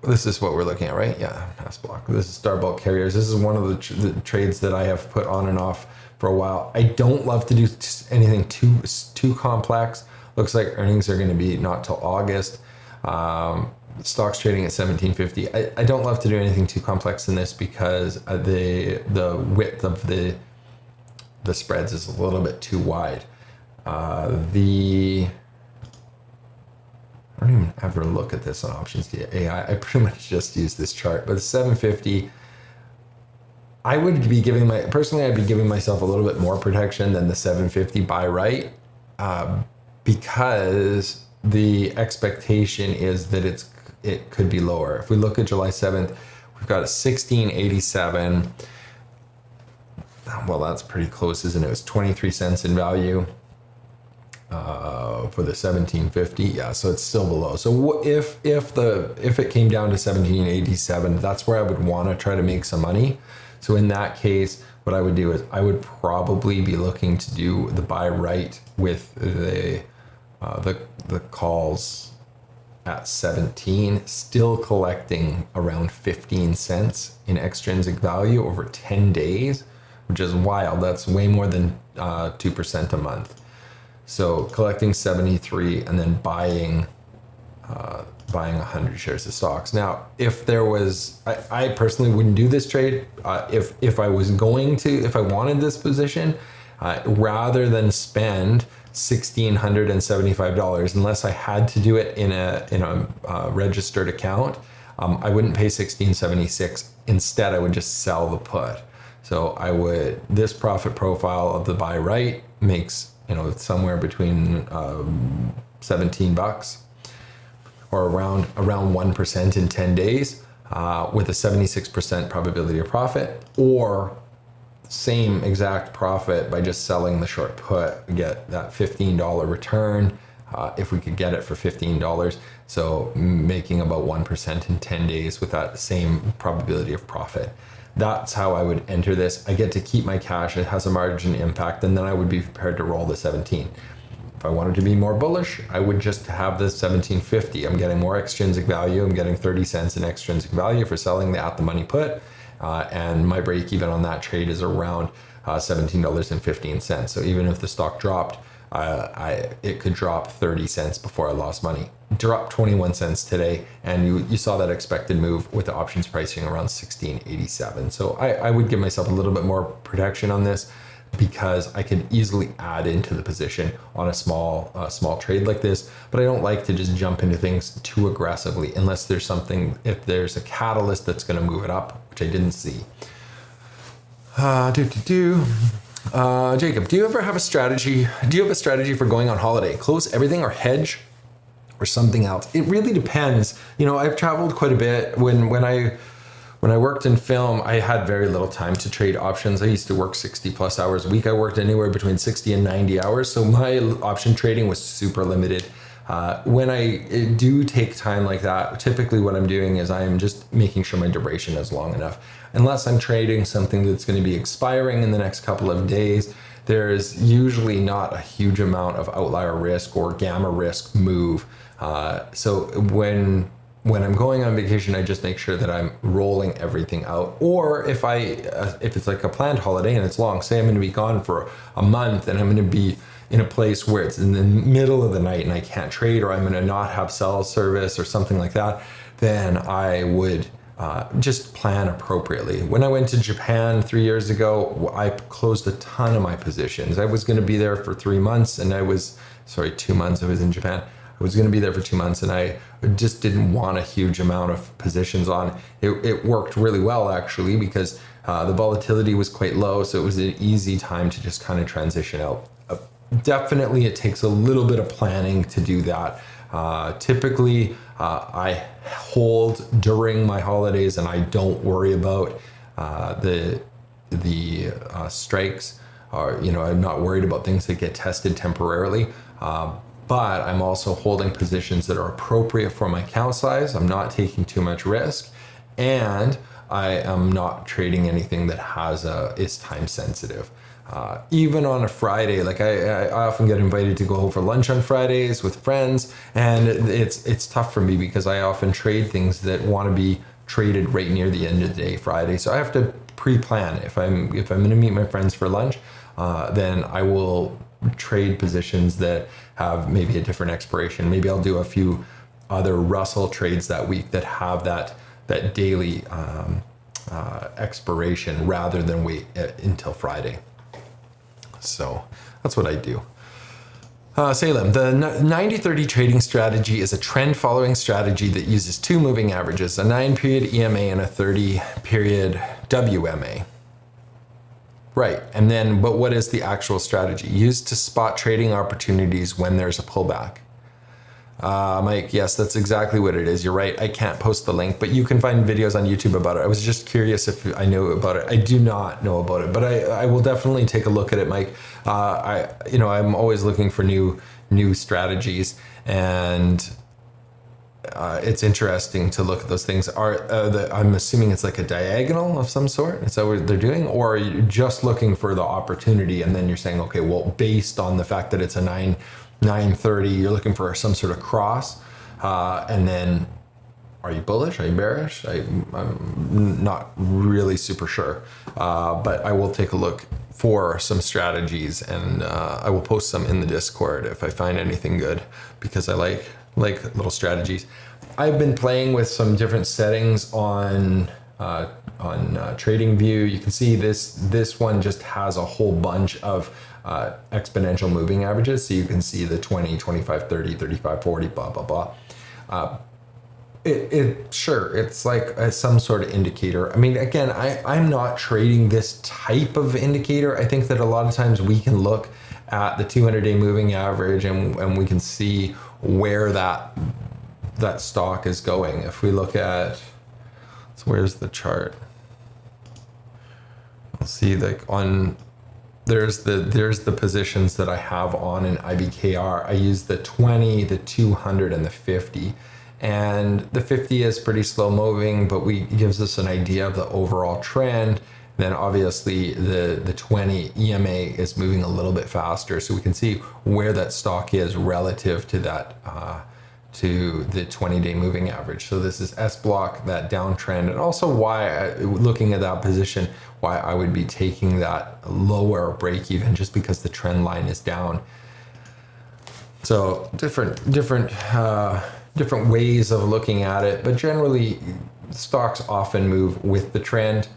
This is what we're looking at, right? Yeah, S block. This is Star Bulk Carriers. This is one of the trades that I have put on and off for a while. I don't love to do anything too complex. Looks like earnings are going to be not till August. Stock's trading at 1750. I don't love to do anything too complex in this because the width of the spreads is a little bit too wide. I don't even ever look at this on options AI. I pretty much just use this chart, but the 750, I would be giving I'd be giving myself a little bit more protection than the 750 buy right, because the expectation is that it could be lower. If we look at July 7th, we've got a 1687. Well, that's pretty close, isn't it? It was 23 cents in value for the 1750. Yeah, so it's still below. So if it came down to 1787, that's where I would want to try to make some money. So in that case, what I would do is I would probably be looking to do the buy right with the calls at 17, still collecting around 15 cents in extrinsic value over 10 days. Which is wild. That's way more than 2% a month. So collecting 73 and then buying 100 shares of stocks. Now, if there was, I personally wouldn't do this trade. If I wanted this position, rather than spend $1,675, unless I had to do it in a registered account, I wouldn't pay $1,676. Instead, I would just sell the put. So this profit profile of the buy right makes, somewhere between $17 or around 1% in 10 days with a 76% probability of profit, or same exact profit by just selling the short put, get that $15 return if we could get it for $15. So making about 1% in 10 days with that same probability of profit. That's how I would enter this. I get to keep my cash. It has a margin impact, and then I would be prepared to roll the 17. If I wanted to be more bullish, I would just have the 1750. I'm getting more extrinsic value. I'm getting 30 cents in extrinsic value for selling the at the money put, and my break even on that trade is around $17.15. So even if the stock dropped, it could drop 30 cents before I lost money. Dropped 21 cents today, and you saw that expected move with the options pricing around 1687. So I would give myself a little bit more protection on this because I could easily add into the position on a small trade like this. But I don't like to just jump into things too aggressively unless if there's a catalyst that's going to move it up, which I didn't see. Jacob, do you have a strategy for going on holiday? Close everything or hedge or something else. It really depends. You know, I've traveled quite a bit. When I worked in film, I had very little time to trade options. I used to work 60 plus hours a week. I worked anywhere between 60 and 90 hours. So my option trading was super limited. When I do take time like that, typically what I'm doing is I am just making sure my duration is long enough. Unless I'm trading something that's going to be expiring in the next couple of days, there's usually not a huge amount of outlier risk or gamma risk move. So when I'm going on vacation, I just make sure that I'm rolling everything out. Or if it's like a planned holiday and it's long, say I'm going to be gone for a month and I'm going to be in a place where it's in the middle of the night and I can't trade, or I'm going to not have cell service or something like that, then I would just plan appropriately. When I went to Japan 3 years ago, I closed a ton of my positions. I was going to be there for 3 months and 2 months I was in Japan. I was going to be there for 2 months and I just didn't want a huge amount of positions on. It worked really well actually, because the volatility was quite low. So it was an easy time to just kind of transition out. Definitely it takes a little bit of planning to do that. Typically I hold during my holidays and I don't worry about the strikes, or, you know, I'm not worried about things that get tested temporarily. But I'm also holding positions that are appropriate for my account size. I'm not taking too much risk, and I am not trading anything that is time sensitive. Even on a Friday, like I often get invited to go over for lunch on Fridays with friends, and it's tough for me because I often trade things that want to be traded right near the end of the day Friday. So I have to pre-plan. If I'm going to meet my friends for lunch, then I will trade positions that have maybe a different expiration. Maybe I'll do a few other Russell trades that week that have that daily expiration rather than wait until Friday. So that's what I do. Salem, the 90-30 trading strategy is a trend following strategy that uses two moving averages, a 9-period EMA and a 30-period WMA. Right, and then, but what is the actual strategy? Used to spot trading opportunities when there's a pullback. Mike, yes, that's exactly what it is. You're right, I can't post the link, but you can find videos on YouTube about it. I was just curious if I knew about it. I do not know about it, but I will definitely take a look at it, Mike. I'm always looking for new strategies, and it's interesting to look at those things. I'm assuming it's like a diagonal of some sort. Is that what they're doing? Or are you just looking for the opportunity and then you're saying, okay, well, based on the fact that it's a 930, you're looking for some sort of cross. And then are you bullish? Are you bearish? I'm not really super sure. But I will take a look for some strategies, and I will post some in the Discord if I find anything good, because I like little strategies. I've been playing with some different settings on TradingView. You can see this one just has a whole bunch of exponential moving averages. So you can see the 20, 25, 30, 35, 40, blah, blah, blah. It's like some sort of indicator. I mean, again, I'm not trading this type of indicator. I think that a lot of times we can look at the 200-day moving average and we can see where that stock is going. If we look at, so where's the chart? I'll see like there's the positions that I have on an IBKR. I use the 20, the 200, and the 50. And the 50 is pretty slow moving, but gives us an idea of the overall trend. Then obviously the 20 EMA is moving a little bit faster, so we can see where that stock is relative to that to the 20-day moving average. So this is S block, that downtrend, and also why looking at that position, why I would be taking that lower break even, just because the trend line is down. So different ways of looking at it, but generally stocks often move with the trend,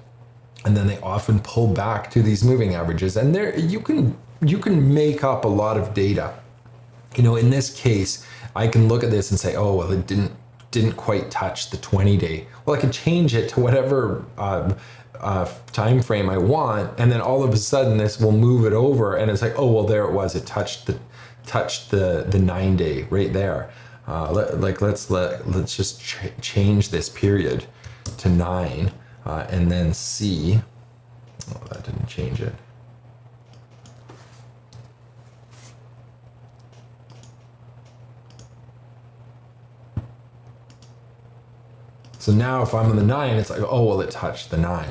and then they often pull back to these moving averages, and there you can make up a lot of data. You know, in this case, I can look at this and say, oh, well, it didn't quite touch the 20-day. Well, I can change it to whatever time frame I want, and then all of a sudden this will move it over, and it's like, oh, well, there it was. It touched the 9-day right there. Let's just change this period to 9 and then see. Oh, that didn't change it. So now if I'm on the 9, it's like, oh, well, it touched the 9.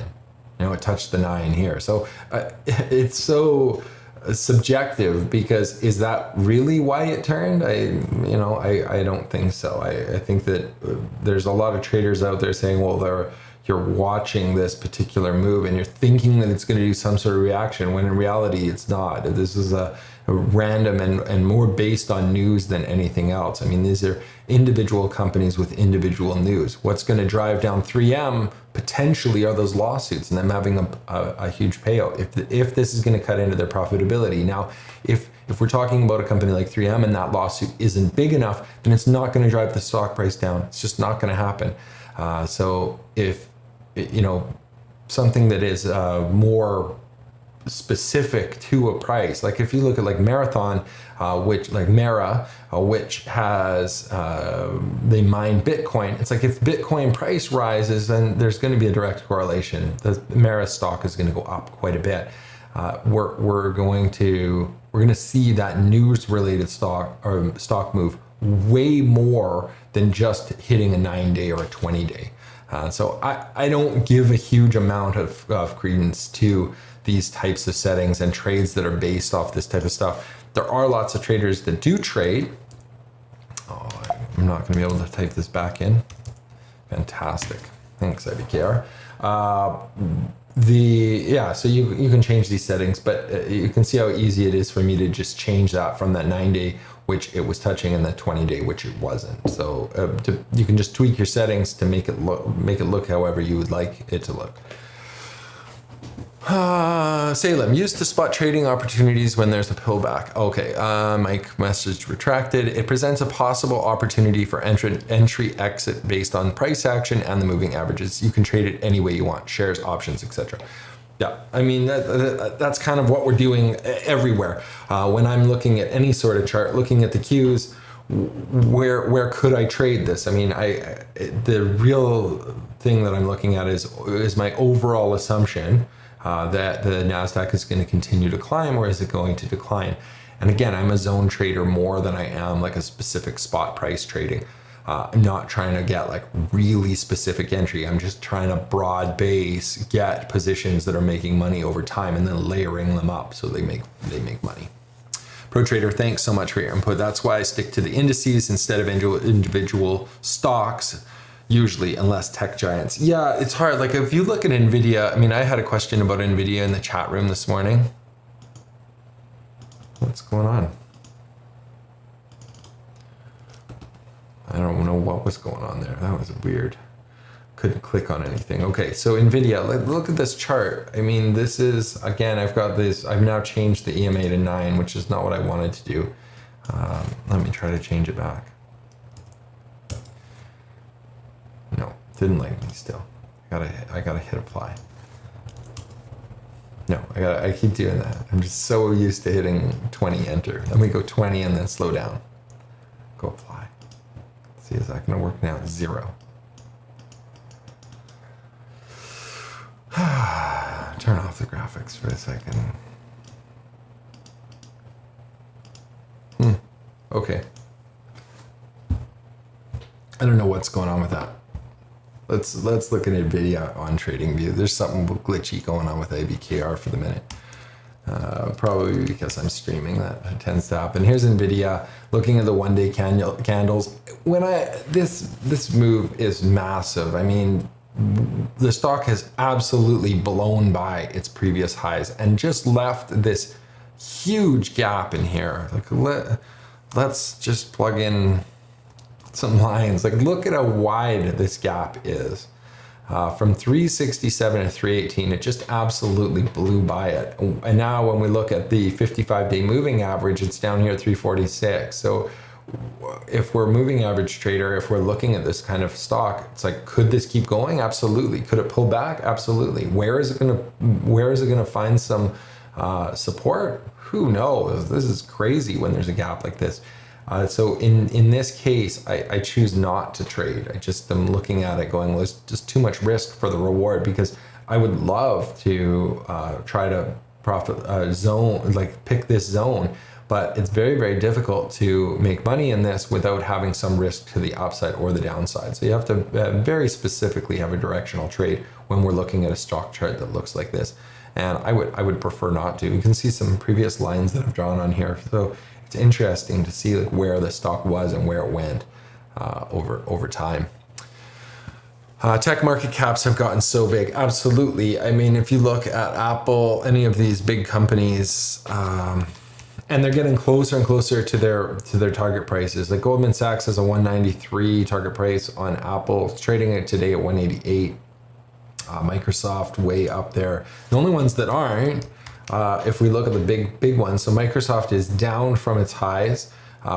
You know, it touched the 9 here. So it's so subjective, because is that really why it turned? I don't think so. I think that there's a lot of traders out there saying, well, you're watching this particular move and you're thinking that it's going to do some sort of reaction, when in reality it's not. This is a random and more based on news than anything else. I mean, these are individual companies with individual news. What's going to drive down 3M potentially are those lawsuits and them having a huge payout if this is going to cut into their profitability. Now, if we're talking about a company like 3M and that lawsuit isn't big enough, then it's not going to drive the stock price down. It's just not going to happen. So if, something that is more specific to a price, like if you look at like Marathon, which has they mine Bitcoin. It's like if Bitcoin price rises, then there's going to be a direct correlation. The Mara stock is going to go up quite a bit. We're going to see that news related stock move way more than just hitting a 9-day or a 20-day. So I don't give a huge amount of credence to these types of settings and trades that are based off this type of stuff. There are lots of traders that do trade. Oh, I'm not going to be able to type this back in. Fantastic. Thanks, IBKR. So you can change these settings, but you can see how easy it is for me to just change that from that 9-day, which it was touching, and the 20-day, which it wasn't. So you can just tweak your settings to make it look however you would like it to look. Salem, used to spot trading opportunities when there's a pullback. Okay, my message retracted. It presents a possible opportunity for entry exit based on price action and the moving averages. You can trade it any way you want, shares, options, etc. Yeah, I mean, that's kind of what we're doing everywhere. When I'm looking at any sort of chart, looking at the cues, where could I trade this? I mean, the real thing that I'm looking at is my overall assumption that the NASDAQ is going to continue to climb, or is it going to decline? And again, I'm a zone trader more than I am like a specific spot price trading. I'm not trying to get like really specific entry. I'm just trying to broad base, get positions that are making money over time and then layering them up so they make money. Pro Trader, thanks so much for your input. That's why I stick to the indices instead of individual stocks, usually, unless tech giants. Yeah, it's hard. Like if you look at NVIDIA, I mean, I had a question about NVIDIA in the chat room this morning. What's going on? I don't know what was going on there. That was weird. Couldn't click on anything. Okay, so NVIDIA, look at this chart. I mean, this is, again, I've now changed the EMA to 9, which is not what I wanted to do. Let me try to change it back. No, didn't like me still. I gotta hit apply. No, I keep doing that. I'm just so used to hitting 20 enter. Let me go 20 and then slow down. Go apply. See, is that gonna work now? 0. Turn off the graphics for a second. Okay. I don't know what's going on with that. Let's look at NVIDIA on TradingView. There's something glitchy going on with ABKR for the minute. Probably because I'm streaming, that tends to happen. Here's NVIDIA looking at the 1-day candles. This move is massive. I mean, the stock has absolutely blown by its previous highs and just left this huge gap in here. Like let's just plug in some lines. Like look at how wide this gap is. From 367 to 318, it just absolutely blew by it. And now when we look at the 55-day moving average, it's down here at 346. So if we're moving average trader, if we're looking at this kind of stock, it's like, could this keep going? Absolutely. Could it pull back? Absolutely. Where is it gonna find some support? Who knows? This is crazy when there's a gap like this. So in this case, I choose not to trade. I just am looking at it going, well, there's just too much risk for the reward, because I would love to try to pick this zone, but it's very, very difficult to make money in this without having some risk to the upside or the downside. So you have to very specifically have a directional trade when we're looking at a stock chart that looks like this. And I would prefer not to. You can see some previous lines that I've drawn on here. So it's interesting to see like where the stock was and where it went over time. Tech market caps have gotten so big. Absolutely. I mean, if you look at Apple, any of these big companies, and they're getting closer and closer to their target prices. Like Goldman Sachs has a 193 target price on Apple. It's trading it today at 188. Microsoft way up there. The only ones that aren't, if we look at the big ones, so Microsoft is down from its highs.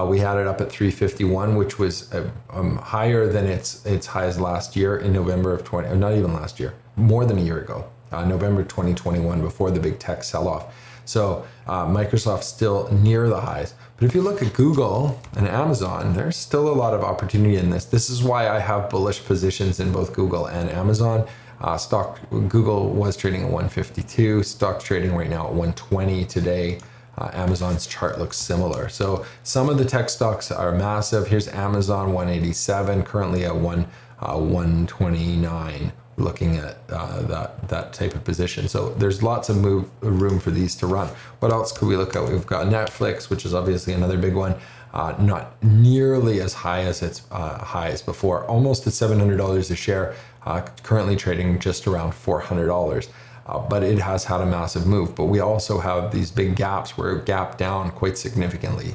We had it up at 351, which was higher than its highs last year in November of not even last year, more than a year ago, November 2021, before the big tech sell-off. So Microsoft's still near the highs. But if you look at Google and Amazon, there's still a lot of opportunity in this. This is why I have bullish positions in both Google and Amazon. Google was trading at 152, stock's trading right now at 120 today. Amazon's chart looks similar. So some of the tech stocks are massive. Here's Amazon 187, currently at 129, looking at that type of position. So there's lots of room for these to run. What else could we look at? We've got Netflix, which is obviously another big one. Not nearly as high as its highs before, almost at $700 a share, currently trading just around $400. But it has had a massive move. But we also have these big gaps where it gapped down quite significantly.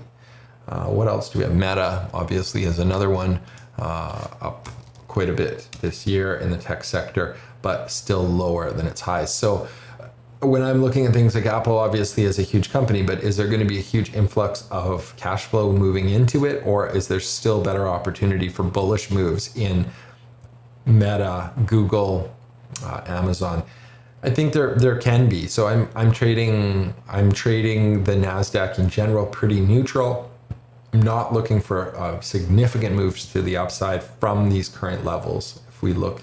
What else do we have? Meta, obviously, is another one, up quite a bit this year in the tech sector, but still lower than its highs. So when I'm looking at things like Apple, obviously is a huge company, but is there going to be a huge influx of cash flow moving into it? Or is there still better opportunity for bullish moves in Meta, Google, Amazon? I think there can be. So I'm trading the Nasdaq in general pretty neutral. I'm not looking for significant moves to the upside from these current levels. If we look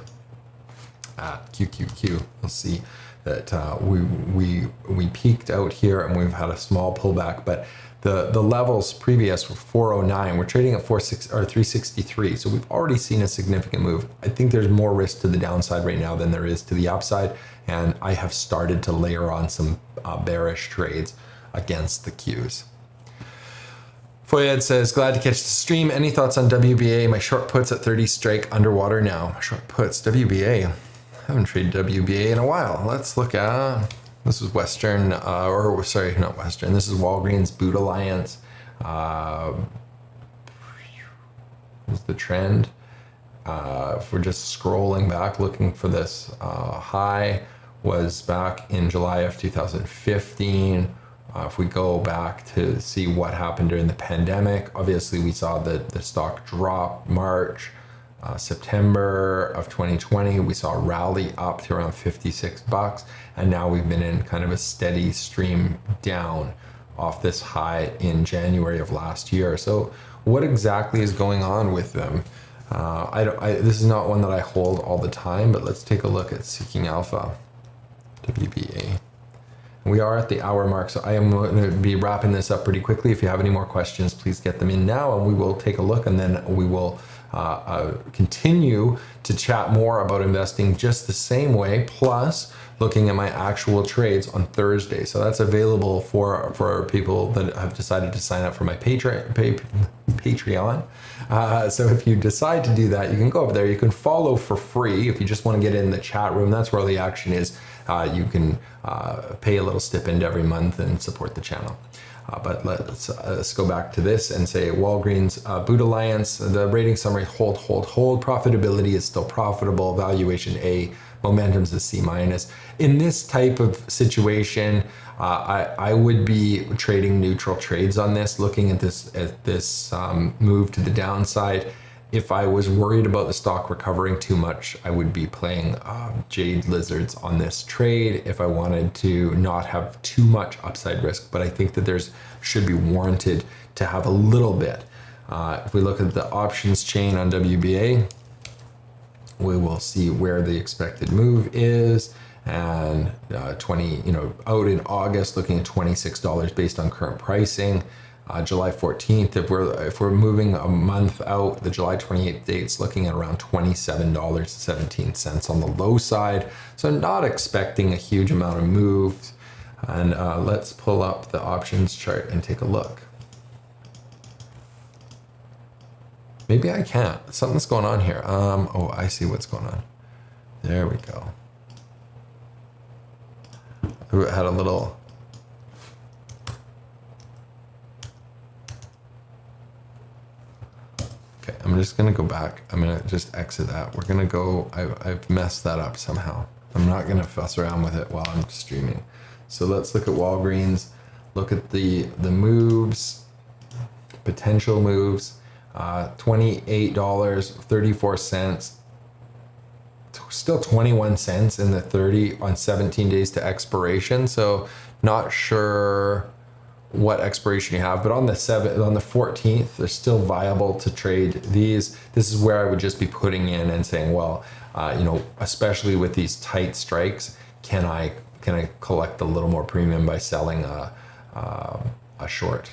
at QQQ, we'll see that we peaked out here and we've had a small pullback, but the levels previous were 409. We're trading at 363. So we've already seen a significant move. I think there's more risk to the downside right now than there is to the upside. And I have started to layer on some bearish trades against the Qs. Foyed says, glad to catch the stream. Any thoughts on WBA? My short puts at 30 strike underwater now. My short puts, WBA. I haven't traded WBA in a while. Let's look at, this is Western, or sorry, not Western. This is Walgreens Boot Alliance. Is the trend. If we're just scrolling back, looking for this high, was back in July of 2015. If we go back to see what happened during the pandemic, obviously we saw the stock drop March, September of 2020. We saw a rally up to around 56 bucks. And now we've been in kind of a steady stream down off this high in January of last year. So what exactly is going on with them? This is not one that I hold all the time, but let's take a look at Seeking Alpha, WBA. We are at the hour mark, so I am going to be wrapping this up pretty quickly. If you have any more questions, please get them in now, and we will take a look, and then we will continue to chat more about investing just the same way, plus looking at my actual trades on Thursday. So that's available for people that have decided to sign up for my Patreon. So if you decide to do that, you can go over there. You can follow for free. If you just want to get in the chat room, that's where the action is. You can pay a little stipend every month and support the channel. But let's go back to this and say Walgreens Boot Alliance, the rating summary, hold. Profitability is still profitable. Valuation A, momentum's a C-. In this type of situation, I would be trading neutral trades on this, looking at this move to the downside. If I was worried about the stock recovering too much, I would be playing jade lizards on this trade if I wanted to not have too much upside risk. But I think that should be warranted to have a little bit. If we look at the options chain on WBA, we will see where the expected move is, and out in August, looking at $26 based on current pricing. July 14th, if we're moving a month out, the July 28th date's looking at around $27.17 on the low side. So not expecting a huge amount of moves. And let's pull up the options chart and take a look. Maybe I can't. Something's going on here. Oh, I see what's going on. There we go. I had a little... Okay, I'm just gonna go back. I'm gonna just exit that. We're gonna go, I've messed that up somehow. I'm not gonna fuss around with it while I'm streaming. So let's look at Walgreens, look at the moves, potential moves, $28.34, still 21 cents in the 30 on 17 days to expiration. So not sure what expiration you have, but on the 14th, they're still viable to trade these. This is where I would just be putting in and saying, well, especially with these tight strikes, can I collect a little more premium by selling a short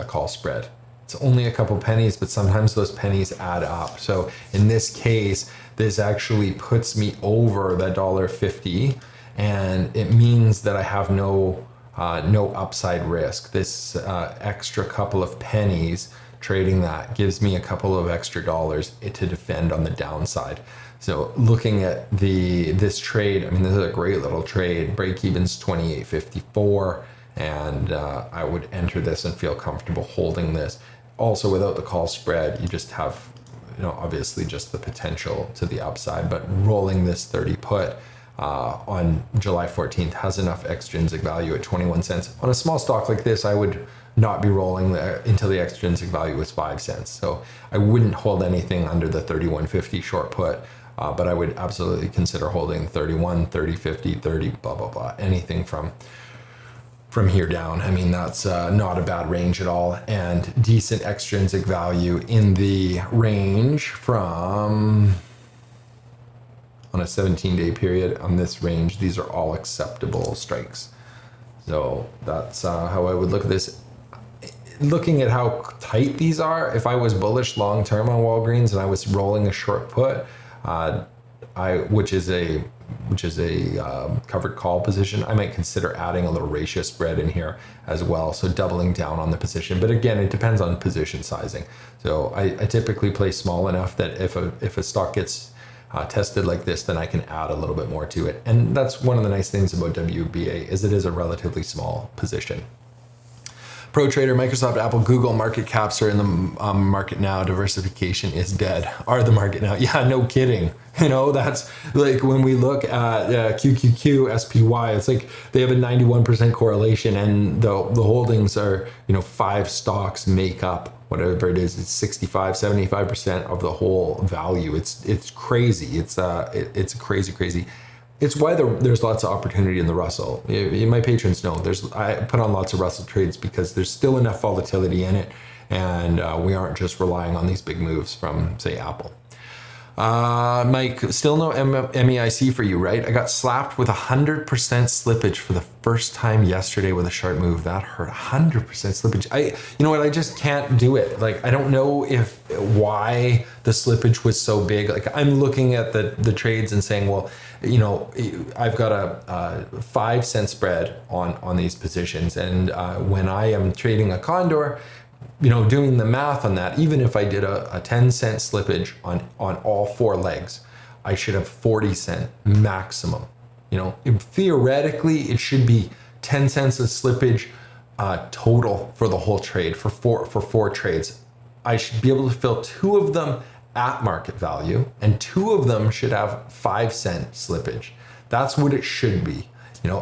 call spread? It's only a couple pennies, but sometimes those pennies add up. So in this case, this actually puts me over the $1.50, and it means that I have no upside risk. This extra couple of pennies trading that gives me a couple of extra dollars to defend on the downside. So looking at this trade, I mean, this is a great little trade. Break even's 28.54, and I would enter this and feel comfortable holding this. Also, without the call spread, you just have, obviously just the potential to the upside, but rolling this 30 put on July 14th has enough extrinsic value at 21 cents. On a small stock like this, I would not be rolling until the extrinsic value was 5 cents. So I wouldn't hold anything under the 31.50 short put, but I would absolutely consider holding 31, 30, 50, 30, blah, blah, blah, anything from here down. I mean, that's not a bad range at all, and decent extrinsic value in the range from, on a 17-day period on this range, these are all acceptable strikes. So that's how I would look at this. Looking at how tight these are, if I was bullish long-term on Walgreens and I was rolling a short put, which is a covered call position, I might consider adding a little ratio spread in here as well. So doubling down on the position, but again, it depends on position sizing. So I typically play small enough that if a stock gets tested like this, then I can add a little bit more to it. And that's one of the nice things about WBA is it is a relatively small position. Pro Trader, Microsoft, Apple, Google market caps are in the market now. Diversification is dead. Are the market now? Yeah, no kidding. That's like when we look at QQQ, SPY, it's like they have a 91% correlation, and the holdings are, 5 stocks make up whatever it is. It's 65, 75% of the whole value. It's crazy. It's crazy. It's why there's lots of opportunity in the Russell. My patrons know I put on lots of Russell trades because there's still enough volatility in it, and we aren't just relying on these big moves from, say, Apple. Mike, still no MEIC for you, right? I got slapped with 100% slippage for the first time yesterday with a sharp move. That hurt. 100% slippage. I just can't do it. Like, I don't know why the slippage was so big. Like, I'm looking at the trades and saying, well, I've got a 5 cent spread on these positions, and when I am trading a condor, doing the math on that, even if I did a 10 cent slippage on all 4 legs, I should have 40 cent maximum. Theoretically, it should be 10 cents of slippage total for the whole trade for four trades. I should be able to fill 2 of them at market value, and 2 of them should have 5 cent slippage. That's what it should be.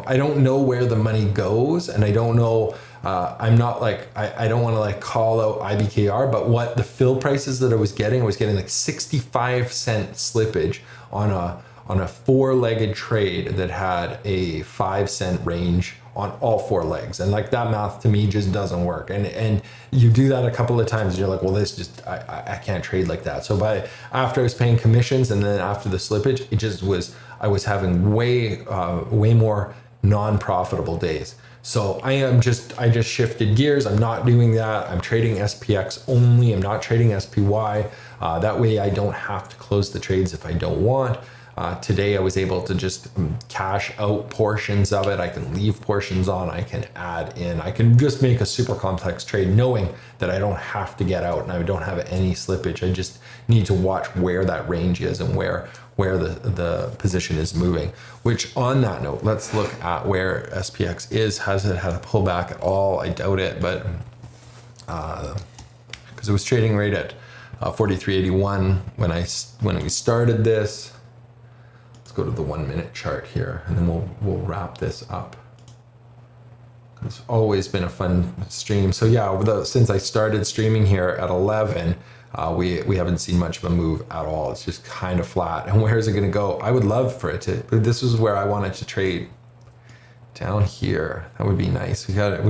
I don't know where the money goes, and I don't know. I'm not like, I don't want to call out IBKR, but what the fill prices that I was getting like 65 cent slippage on on a 4-legged trade that had a 5-cent range on all 4 legs. And like, that math to me just doesn't work. And you do that a couple of times and you're like, well, this just, I can't trade like that. So after I was paying commissions and then after the slippage, it just was, I was having way more non-profitable days. So I just shifted gears. I'm not doing that. I'm trading SPX only. I'm not trading SPY. That way I don't have to close the trades if I don't want. Today I was able to just cash out portions of it. I can leave portions on, I can add in, I can just make a super complex trade knowing that I don't have to get out and I don't have any slippage. I just need to watch where that range is and where the position is moving. Which, on that note, let's look at where SPX is. Has it had a pullback at all? I doubt it, but because it was trading right at 43.81 when we started this. Go to the 1-minute chart here and then we'll wrap this up. It's always been a fun stream. So yeah, since I started streaming here at 11, we haven't seen much of a move at all. It's just kind of flat. And where is it going to go? I would love for it to, this is where I wanted to trade down here. That would be nice. We have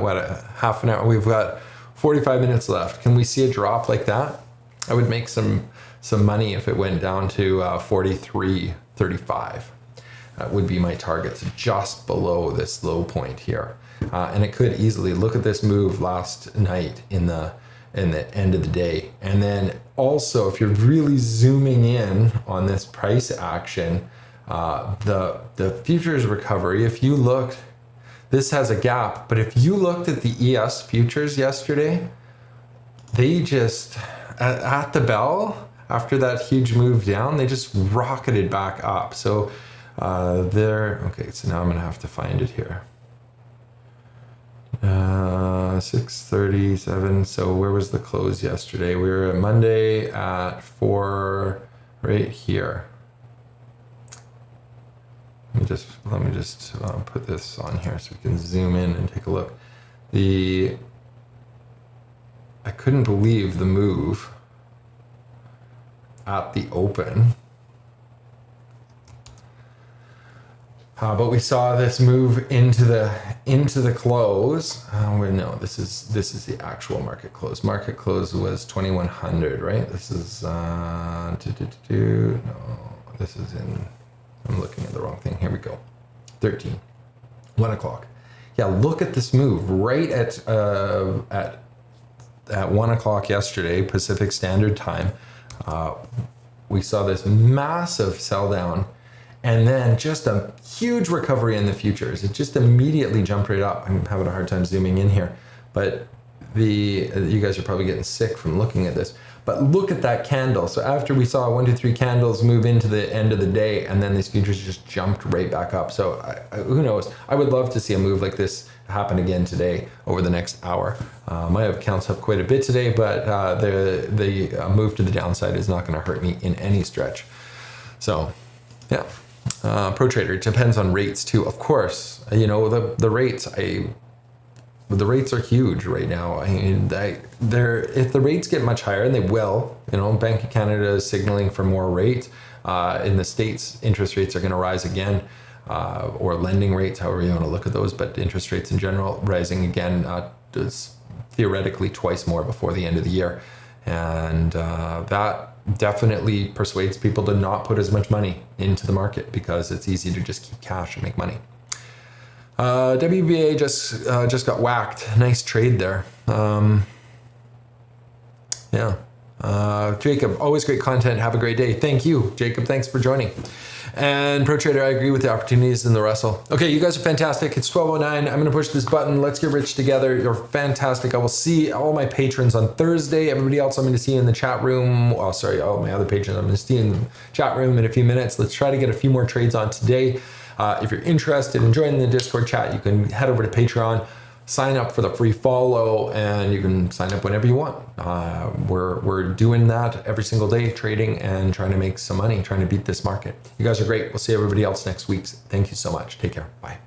what, half an hour. We've got 45 minutes left. Can we see a drop like that? I would make some money if it went down to 43.35. That would be my target, so just below this low point here. And it could easily, look at this move last night in the end of the day. And then also, if you're really zooming in on this price action, the futures recovery, if you looked, this has a gap, but if you looked at the ES futures yesterday, they just, at the bell, after that huge move down, they just rocketed back up. So okay, so now I'm gonna have to find it here. 6:37, so where was the close yesterday? We were at Monday at 4, right here. Let me just put this on here so we can zoom in and take a look. I couldn't believe the move at the open. But we saw this move into the close. No, this is the actual market close. Market close was 2100, right? This is no, this is in. I'm looking at the wrong thing. Here we go. 1 o'clock. Yeah, look at this move right at 1 o'clock yesterday, Pacific Standard Time. We saw this massive sell down and then just a huge recovery in the futures. It just immediately jumped right up. I'm having a hard time zooming in here, but you guys are probably getting sick from looking at this. But look at that candle. So after we saw 1, 2, 3 candles move into the end of the day, and then these futures just jumped right back up. So who knows? I would love to see a move like this happen again today over the next hour. My account's up quite a bit today, but the move to the downside is not going to hurt me in any stretch. So yeah, pro trader, it depends on rates too. Of course, you know, the rates, the rates are huge right now. I mean, if the rates get much higher, and they will, you know, Bank of Canada is signaling for more rates. In the States, interest rates are going to rise again, or lending rates, however you want to look at those, but interest rates in general rising again, theoretically twice more before the end of the year. And that definitely persuades people to not put as much money into the market because it's easy to just keep cash and make money. WBA just got whacked. Nice trade there. Yeah. Jacob, always great content. Have a great day. Thank you, Jacob. Thanks for joining. And Pro Trader, I agree with the opportunities in the Russell. Okay, you guys are fantastic. It's 12:09. I'm going to push this button. Let's get rich together. You're fantastic. I will see all my patrons on Thursday. Everybody else I'm going to see in the chat room. Oh, sorry, all my other patrons I'm going to see in the chat room in a few minutes. Let's try to get a few more trades on today. If you're interested in joining the Discord chat, you can head over to Patreon, sign up for the free follow, and you can sign up whenever you want. We're doing that every single day, trading and trying to make some money, trying to beat this market. You guys are great. We'll see everybody else next week. Thank you so much. Take care. Bye.